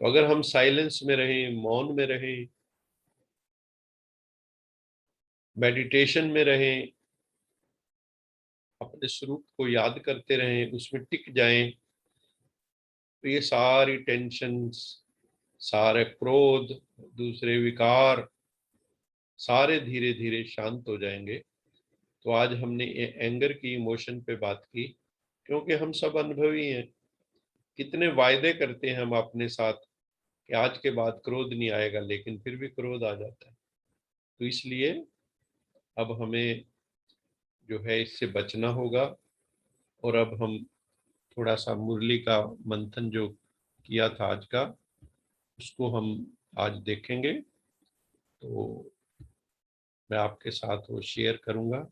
तो अगर हम साइलेंस में रहें, मौन में रहें, मेडिटेशन में रहें, अपने स्वरूप को याद करते रहें, उसमें टिक जाएं, तो ये सारी टेंशन्स, सारे क्रोध, दूसरे विकार, सारे धीरे धीरे शांत हो जाएंगे। तो आज हमने एंगर की इमोशन पे बात की, क्योंकि हम सब अनुभवी हैं। कितने वायदे करते हैं हम अपने साथ कि आज के बाद क्रोध नहीं आएगा, लेकिन फिर भी क्रोध आ जाता है। तो इसलिए अब हमें जो है इससे बचना होगा। और अब हम थोड़ा सा मुरली का मंथन जो किया था आज का, उसको हम आज देखेंगे। तो मैं आपके साथ वो शेयर करूंगा।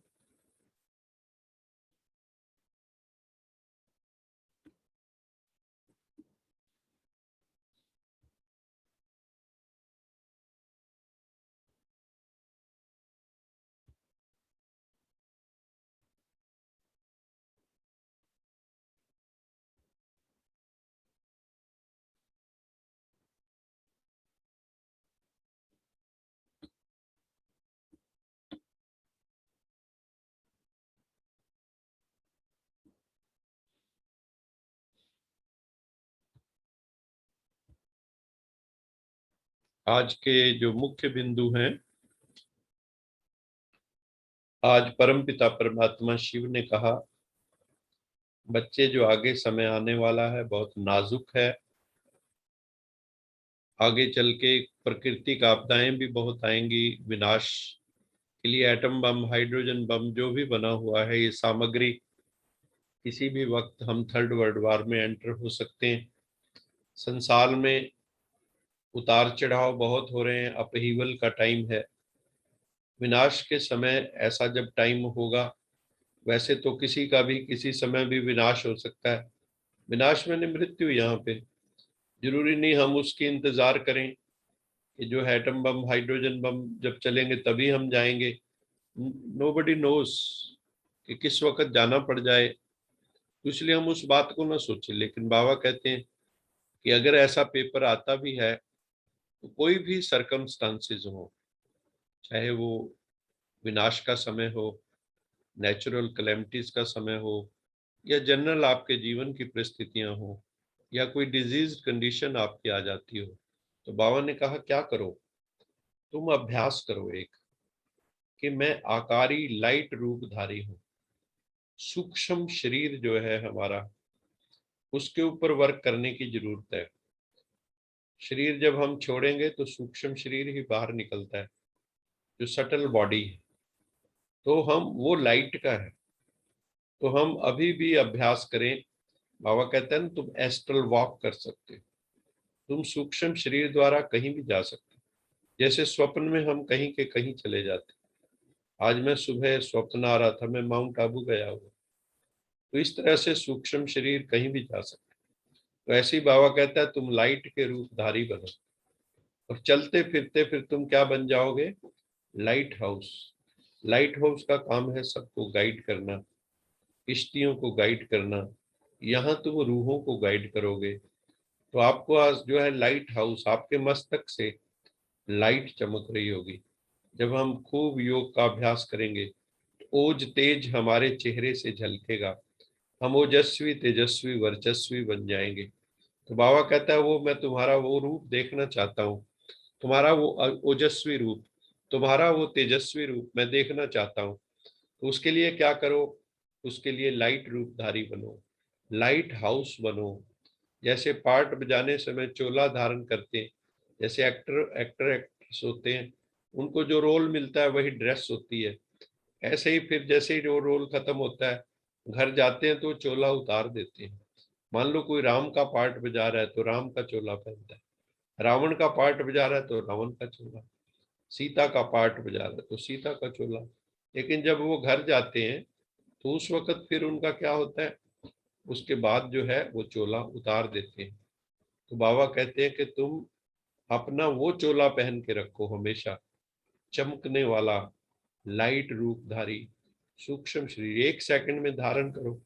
आज के जो मुख्य बिंदु हैं, आज परमपिता परमात्मा शिव ने कहा, बच्चे जो आगे समय आने वाला है बहुत नाजुक है। आगे चल के प्रकृति का आपदाएं भी बहुत आएंगी, विनाश के लिए एटम बम, हाइड्रोजन बम जो भी बना हुआ है, ये सामग्री किसी भी वक्त हम थर्ड वर्ल्ड वार में एंटर हो सकते हैं। संसार में उतार चढ़ाव बहुत हो रहे हैं, अपहीवल का टाइम है। विनाश के समय ऐसा जब टाइम होगा, वैसे तो किसी का भी किसी समय भी विनाश हो सकता है। विनाश मैंने मृत्यु यहाँ पे, जरूरी नहीं हम उसकी इंतजार करें कि जो है एटम बम, हाइड्रोजन बम जब चलेंगे तभी हम जाएंगे। नोबडी नोस कि किस वक्त जाना पड़ जाए, तो इसलिए हम उस बात को ना सोचें। लेकिन बाबा कहते हैं कि अगर ऐसा पेपर आता भी है तो कोई भी सरकमस्टांसेस हो, चाहे वो विनाश का समय हो, नेचुरल कैलेमिटीज का समय हो, या जनरल आपके जीवन की परिस्थितियां हो, या कोई डिजीज कंडीशन आपकी आ जाती हो, तो बाबा ने कहा क्या करो, तुम अभ्यास करो एक, कि मैं आकारी लाइट रूपधारी हूं। सूक्ष्म शरीर जो है हमारा, उसके ऊपर वर्क करने की जरूरत है। शरीर जब हम छोड़ेंगे तो सूक्ष्म शरीर ही बाहर निकलता है, जो सटल बॉडी है, तो हम वो लाइट का है। तो हम अभी भी अभ्यास करें। बाबा कहते हैं तुम एस्ट्रल वॉक कर सकते हो, तुम सूक्ष्म शरीर द्वारा कहीं भी जा सकते हो। जैसे स्वप्न में हम कहीं के कहीं चले जाते। आज मैं सुबह स्वप्न आ रहा था, मैं माउंट आबू गया हुआ। तो इस तरह से सूक्ष्म शरीर कहीं भी जा सकते। तो ऐसे ही बाबा कहता है तुम लाइट के रूपधारी बनो, और चलते फिरते फिर तुम क्या बन जाओगे, लाइट हाउस। लाइट हाउस का काम है सबको गाइड करना, किश्तियों को गाइड करना। यहाँ तुम रूहों को गाइड करोगे, तो आपको आज जो है लाइट हाउस, आपके मस्तक से लाइट चमक रही होगी। जब हम खूब योग का अभ्यास करेंगे, तो ओज तेज हमारे चेहरे से झलकेगा, हम ओजस्वी तेजस्वी वर्चस्वी बन जाएंगे। तो बाबा कहता है वो मैं तुम्हारा वो रूप देखना चाहता हूँ, तुम्हारा वो ओजस्वी रूप, तुम्हारा वो तेजस्वी रूप मैं देखना चाहता हूँ। तो उसके लिए क्या करो, उसके लिए लाइट रूपधारी बनो, लाइट हाउस बनो। जैसे पार्ट बजाने समय चोला धारण करते हैं, जैसे एक्टर एक्ट्रेस होते हैं, उनको जो रोल मिलता है वही ड्रेस होती है। ऐसे ही फिर जैसे ही वो रोल खत्म होता है, घर जाते हैं तो चोला उतार देते हैं। मान लो कोई राम का पार्ट बजा रहा है तो राम का चोला पहनता है, रावण का पार्ट बजा रहा है तो रावण का चोला, सीता का पार्ट बजा रहा है तो सीता का चोला। लेकिन जब वो घर जाते हैं तो उस वक्त फिर उनका क्या होता है, उसके बाद जो है वो चोला उतार देते हैं। तो बाबा कहते हैं कि तुम अपना वो चोला पहन के रखो हमेशा, चमकने वाला लाइट रूपधारी सूक्ष्म शरीर। 1 सेकंड में धारण करो,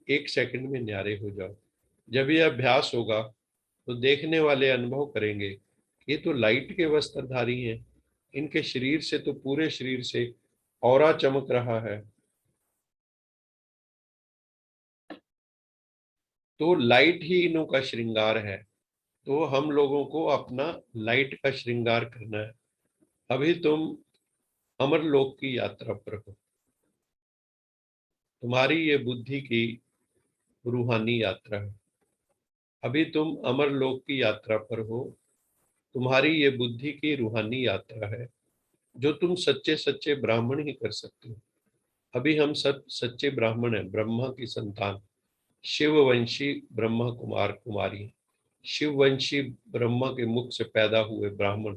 1 सेकंड में न्यारे हो जाओ। जब ये अभ्यास होगा तो देखने वाले अनुभव करेंगे, ये तो लाइट के वस्त्रधारी हैं, इनके शरीर से तो पूरे शरीर से ऑरा चमक रहा है। तो लाइट ही इनों का श्रृंगार है। तो हम लोगों को अपना लाइट का श्रृंगार करना है। अभी तुम अमरलोक की यात्रा पर हो, तुम्हारी ये बुद्धि की रूहानी यात्रा है। अभी तुम अमरलोक की यात्रा पर हो, तुम्हारी ये बुद्धि की रूहानी यात्रा है, जो तुम सच्चे सच्चे ब्राह्मण ही कर सकते हो। अभी हम सब सच्चे ब्राह्मण हैं, ब्रह्मा की संतान, शिववंशी ब्रह्मा कुमार कुमारी हैं। शिववंशी ब्रह्मा के मुख से पैदा हुए ब्राह्मण।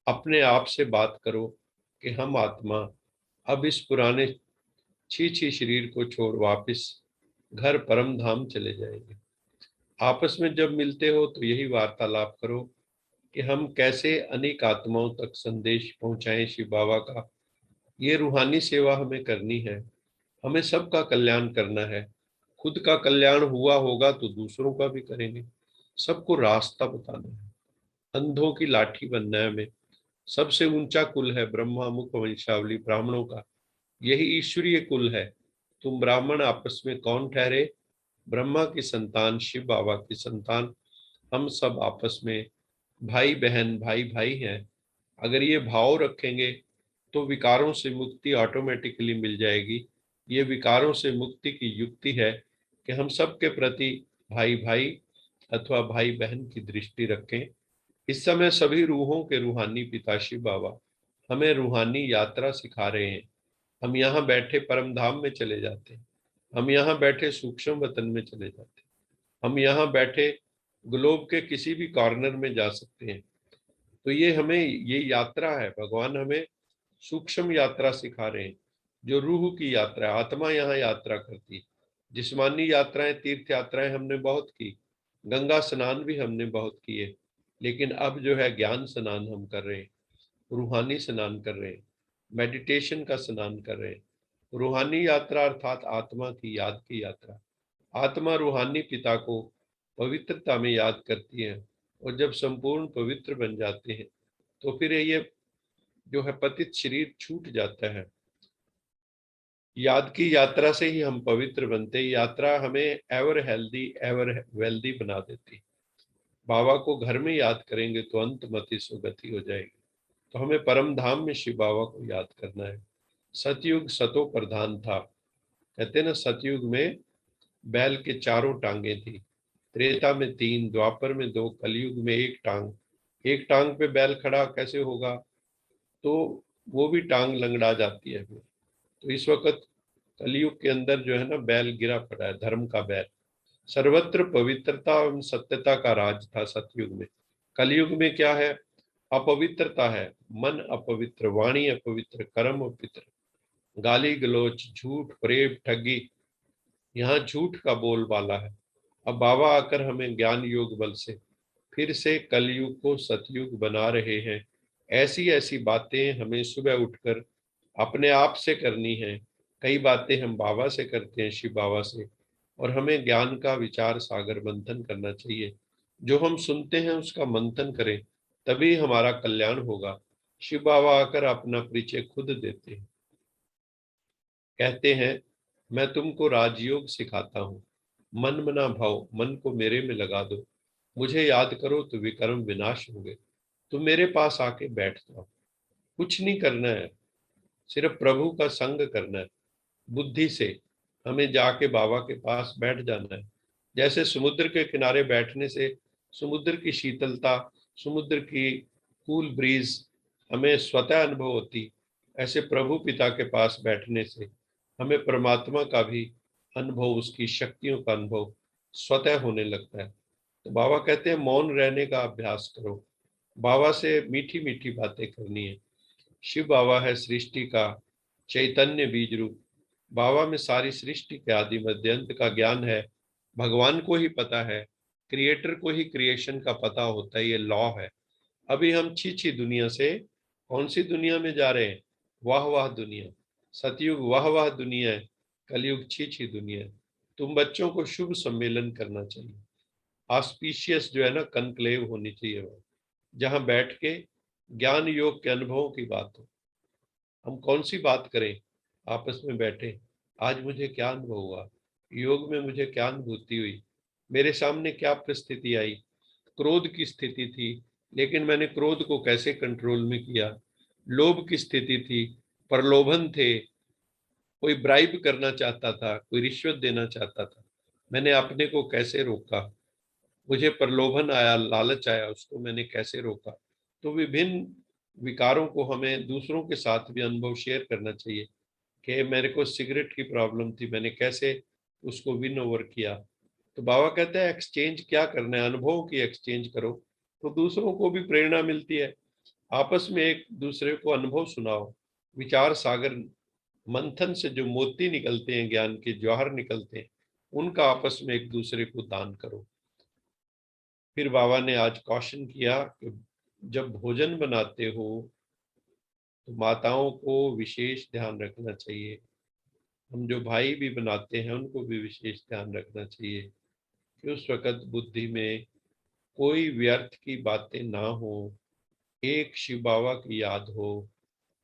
अपने आप से बात करो कि हम आत्मा अब इस पुराने छी छी शरीर को छोड़ वापस घर परम धाम चले जाएंगे। आपस में जब मिलते हो तो यही वार्तालाप करो कि हम कैसे अनेक आत्माओं तक संदेश पहुंचाएं शिव बाबा का। ये रूहानी सेवा हमें करनी है, हमें सबका कल्याण करना है। खुद का कल्याण हुआ होगा तो दूसरों का भी करेंगे। सबको रास्ता बताना है, अंधों की लाठी बनना है हमें। सबसे ऊंचा कुल है ब्रह्मा मुख वंशावली ब्राह्मणों का, यही ईश्वरीय कुल है। तुम ब्राह्मण आपस में कौन ठहरे, ब्रह्मा की संतान, शिव बाबा की संतान। हम सब आपस में भाई बहन भाई भाई हैं। अगर ये भाव रखेंगे तो विकारों से मुक्ति ऑटोमेटिकली मिल जाएगी। ये विकारों से मुक्ति की युक्ति है कि हम सबके प्रति भाई भाई अथवा भाई बहन की दृष्टि रखें। इस समय सभी रूहों के रूहानी पिता शिव बाबा हमें रूहानी यात्रा सिखा रहे हैं। हम यहाँ बैठे परम धाम में चले जाते हैं, हम यहाँ बैठे सूक्ष्म वतन में चले जाते हैं, हम यहाँ बैठे ग्लोब के किसी भी कॉर्नर में जा सकते हैं। तो ये हमें ये यात्रा है, भगवान हमें सूक्ष्म यात्रा सिखा रहे हैं, जो रूह की यात्रा है। आत्मा यहाँ यात्रा करती है। जिस्मानी यात्राएं, तीर्थ यात्राएं हमने बहुत की, गंगा स्नान भी हमने बहुत किए, लेकिन अब जो है ज्ञान स्नान हम कर रहे हैं, रूहानी स्नान कर रहे हैं, मेडिटेशन का स्नान कर रहे हैं। रूहानी यात्रा अर्थात आत्मा की याद की यात्रा। आत्मा रूहानी पिता को पवित्रता में याद करती है, और जब संपूर्ण पवित्र बन जाते हैं तो फिर ये जो है पतित शरीर छूट जाता है। याद की यात्रा से ही हम पवित्र बनते हैं। यात्रा हमें एवर हेल्दी एवर वेल्दी बना देती। बाबा को घर में याद करेंगे तो अंत मति सुगति हो जाएगी। तो हमें परम धाम में शिव बाबा को याद करना है। सतयुग सतो प्रधान था, कहते ना, सतयुग में बैल के चारों टांगे थी, त्रेता में 3, द्वापर में 2, कलयुग में एक टांग। एक टांग पे बैल खड़ा कैसे होगा, तो वो भी टांग लंगड़ा जाती है फिर। तो इस वक्त कलयुग के अंदर जो है ना, बैल गिरा पड़ा है, धर्म का बैल। सर्वत्र पवित्रता एवं सत्यता का राज था सतयुग में। कलयुग में क्या है, अपवित्रता है। मन अपवित्र, वाणी अपवित्र, कर्म अपवित्र, गाली गलौच, झूठ, प्रेम, ठगी, यहाँ झूठ का बोलबाला है। अब बाबा आकर हमें ज्ञान योग बल से फिर से कलयुग को सतयुग बना रहे हैं। ऐसी ऐसी बातें हमें सुबह उठकर अपने आप से करनी है। कई बातें हम बाबा से करते हैं, शिव बाबा से, और हमें ज्ञान का विचार सागर मंथन करना चाहिए। जो हम सुनते हैं उसका मंथन करें, तभी हमारा कल्याण होगा। शिव बाबा आकर अपना परिचय खुद देते हैं, कहते हैं, मैं तुमको राजयोग सिखाता हूँ। मन मना भाव, मन को मेरे में लगा दो, मुझे याद करो तो विकर्म विनाश होंगे। तुम मेरे पास आके बैठ जाओ, कुछ नहीं करना है, सिर्फ प्रभु का संग करना है। बुद्धि से हमें जाके बाबा के पास बैठ जाना है। जैसे समुद्र के किनारे बैठने से समुद्र की शीतलता, समुद्र की कूल ब्रीज हमें स्वतः अनुभव होती, ऐसे प्रभु पिता के पास बैठने से हमें परमात्मा का भी अनुभव, उसकी शक्तियों का अनुभव स्वतः होने लगता है। तो बाबा कहते हैं मौन रहने का अभ्यास करो, बाबा से मीठी मीठी बातें करनी है। शिव बाबा है सृष्टि का चैतन्य बीज रूप। बाबा में सारी सृष्टि के आदि मध्य अंत का ज्ञान है। भगवान को ही पता है, क्रिएटर को ही क्रिएशन का पता होता है, ये लॉ है। अभी हम छी दुनिया से कौन सी दुनिया में जा रहे हैं, वाह वाह दुनिया। सतयुग वाह वाह दुनिया है, कलयुग छी दुनिया है। तुम बच्चों को शुभ सम्मेलन करना चाहिए, ऑस्पिशियस जो है ना कनक्लेव होनी चाहिए, वो जहाँ बैठ के ज्ञान योग के अनुभवों की बात हो। हम कौन सी बात करें, आपस में बैठे, आज मुझे क्या अनुभव हुआ, योग में मुझे क्या अनुभूति हुई, मेरे सामने क्या परिस्थिति आई। क्रोध की स्थिति थी, लेकिन मैंने क्रोध को कैसे कंट्रोल में किया। लोभ की स्थिति थी, प्रलोभन थे, कोई ब्राइब करना चाहता था, कोई रिश्वत देना चाहता था, मैंने अपने को कैसे रोका। मुझे प्रलोभन आया, लालच आया, उसको मैंने कैसे रोका। तो विभिन्न विकारों को हमें दूसरों के साथ भी अनुभव शेयर करना चाहिए कि मेरे को सिगरेट की प्रॉब्लम थी, मैंने कैसे उसको विन ओवर किया। तो बाबा कहते हैं एक्सचेंज क्या करना है, अनुभवों की एक्सचेंज करो, तो दूसरों को भी प्रेरणा मिलती है। आपस में एक दूसरे को अनुभव सुनाओ, विचार सागर मंथन से जो मोती निकलते हैं, ज्ञान के जौहर निकलते हैं, उनका आपस में एक दूसरे को दान करो। फिर बाबा ने आज कॉशन किया कि जब भोजन बनाते हो तो माताओं को विशेष ध्यान रखना चाहिए। हम जो भाई भी बनाते हैं उनको भी विशेष ध्यान रखना चाहिए कि उस वक़्त बुद्धि में कोई व्यर्थ की बातें ना हो, एक शिव बाबा की याद हो,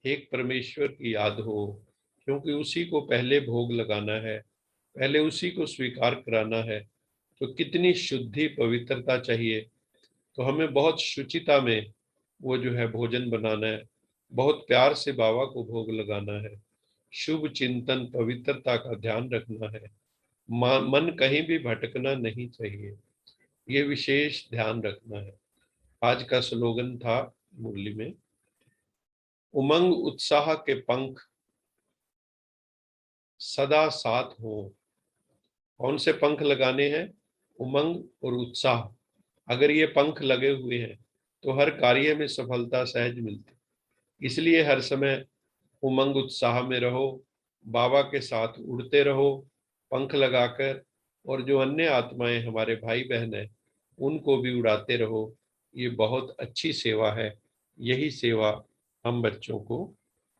एक परमेश्वर की याद हो, क्योंकि उसी को पहले भोग लगाना है, पहले उसी को स्वीकार कराना है। तो कितनी शुद्धि पवित्रता चाहिए। तो हमें बहुत शुचिता में वो जो है भोजन बनाना है, बहुत प्यार से बाबा को भोग लगाना है, शुभ चिंतन पवित्रता का ध्यान रखना है, मन कहीं भी भटकना नहीं चाहिए, ये विशेष ध्यान रखना है। आज का स्लोगन था मुरली में, उमंग उत्साह के पंख सदा साथ हो। कौन से पंख लगाने हैं? उमंग और उत्साह। अगर ये पंख लगे हुए हैं तो हर कार्य में सफलता सहज मिलती। इसलिए हर समय उमंग उत्साह में रहो, बाबा के साथ उड़ते रहो पंख लगाकर, और जो अन्य आत्माएं हमारे भाई बहन हैं उनको भी उड़ाते रहो। ये बहुत अच्छी सेवा है, यही सेवा हम बच्चों को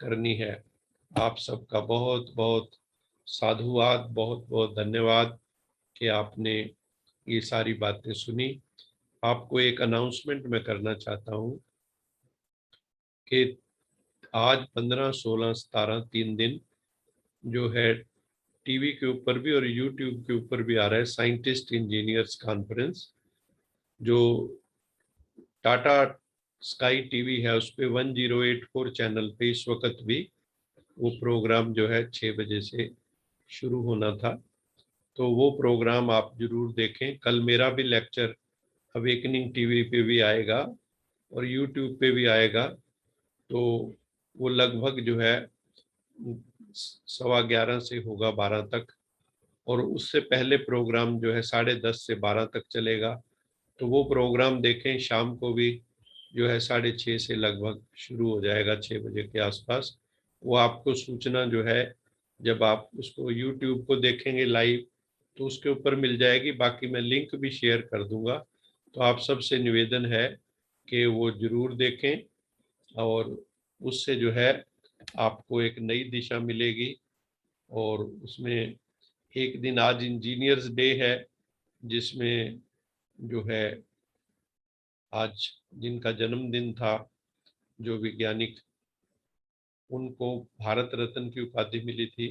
करनी है। आप सबका बहुत बहुत साधुवाद, बहुत बहुत धन्यवाद कि आपने ये सारी बातें सुनी। आपको एक अनाउंसमेंट मैं करना चाहता हूँ कि आज 15, 16, 17 3 दिन जो है टीवी के ऊपर भी और यूट्यूब के ऊपर भी आ रहा है साइंटिस्ट इंजीनियर्स कॉन्फ्रेंस, जो टाटा स्काई टीवी है उस पे 1084 चैनल पे इस वक्त भी वो प्रोग्राम जो है 6 बजे से शुरू होना था। तो वो प्रोग्राम आप जरूर देखें। कल मेरा भी लेक्चर अवेकनिंग टीवी पे भी आएगा और यूट्यूब पे भी आएगा। तो वो लगभग जो है 11:15 से होगा 12 तक, और उससे पहले प्रोग्राम जो है 10:30 से 12 तक चलेगा। तो वो प्रोग्राम देखें। शाम को भी जो है 6:30 से लगभग शुरू हो जाएगा, 6 बजे के आसपास। वो आपको सूचना जो है जब आप उसको यूट्यूब को देखेंगे लाइव तो उसके ऊपर मिल जाएगी। बाकी मैं लिंक भी शेयर कर दूंगा। तो आप सबसे निवेदन है कि वो जरूर देखें, और उससे जो है आपको एक नई दिशा मिलेगी। और उसमें एक दिन आज इंजीनियर्स डे है, जिसमें जो है आज जिनका जन्मदिन था, जो वैज्ञानिक, उनको भारत रत्न की उपाधि मिली थी।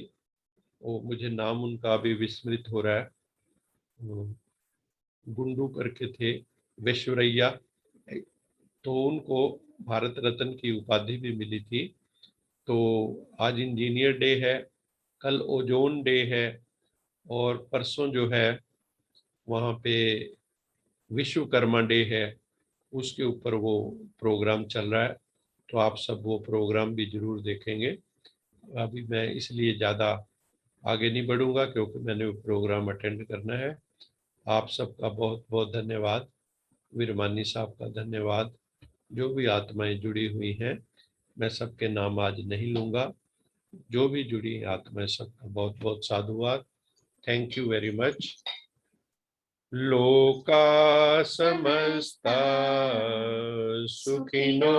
वो मुझे नाम उनका अभी विस्मृत हो रहा है, गुंडू करके थे, विश्वरैया। तो उनको भारत रत्न की उपाधि भी मिली थी। तो आज इंजीनियर डे है, कल ओजोन डे है, और परसों जो है वहाँ पे विश्वकर्मा डे है। उसके ऊपर वो प्रोग्राम चल रहा है। तो आप सब वो प्रोग्राम भी जरूर देखेंगे। अभी मैं इसलिए ज़्यादा आगे नहीं बढ़ूंगा क्योंकि मैंने वो प्रोग्राम अटेंड करना है। आप सबका बहुत बहुत धन्यवाद। वीरमानी साहब का धन्यवाद। जो भी आत्माएं जुड़ी हुई हैं, मैं सबके नाम आज नहीं लूंगा। जो भी जुड़ी आत्माएं, सबका बहुत बहुत साधुवाद। Thank you very much. लोका समस्ता सुखिनो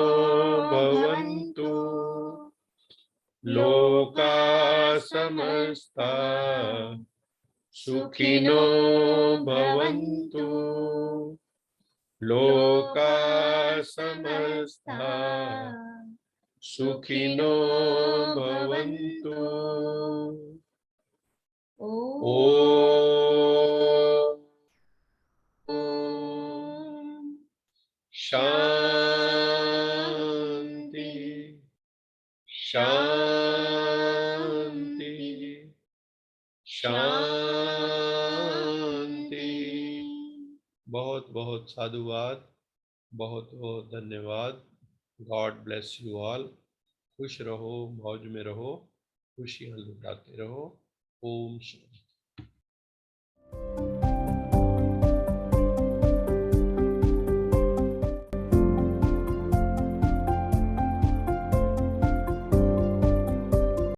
भवन्तु। लोका समस्ता सुखिनो भवन्तु। लोका समस्ता सुखिनो भवन्तु। ओम शांति शांति शांति। बहुत बहुत साधुवाद, बहुत बहुत धन्यवाद। God bless you all. खुश रहो, मौज में रहो, खुशियां लुटाते रहो। ओम शांति।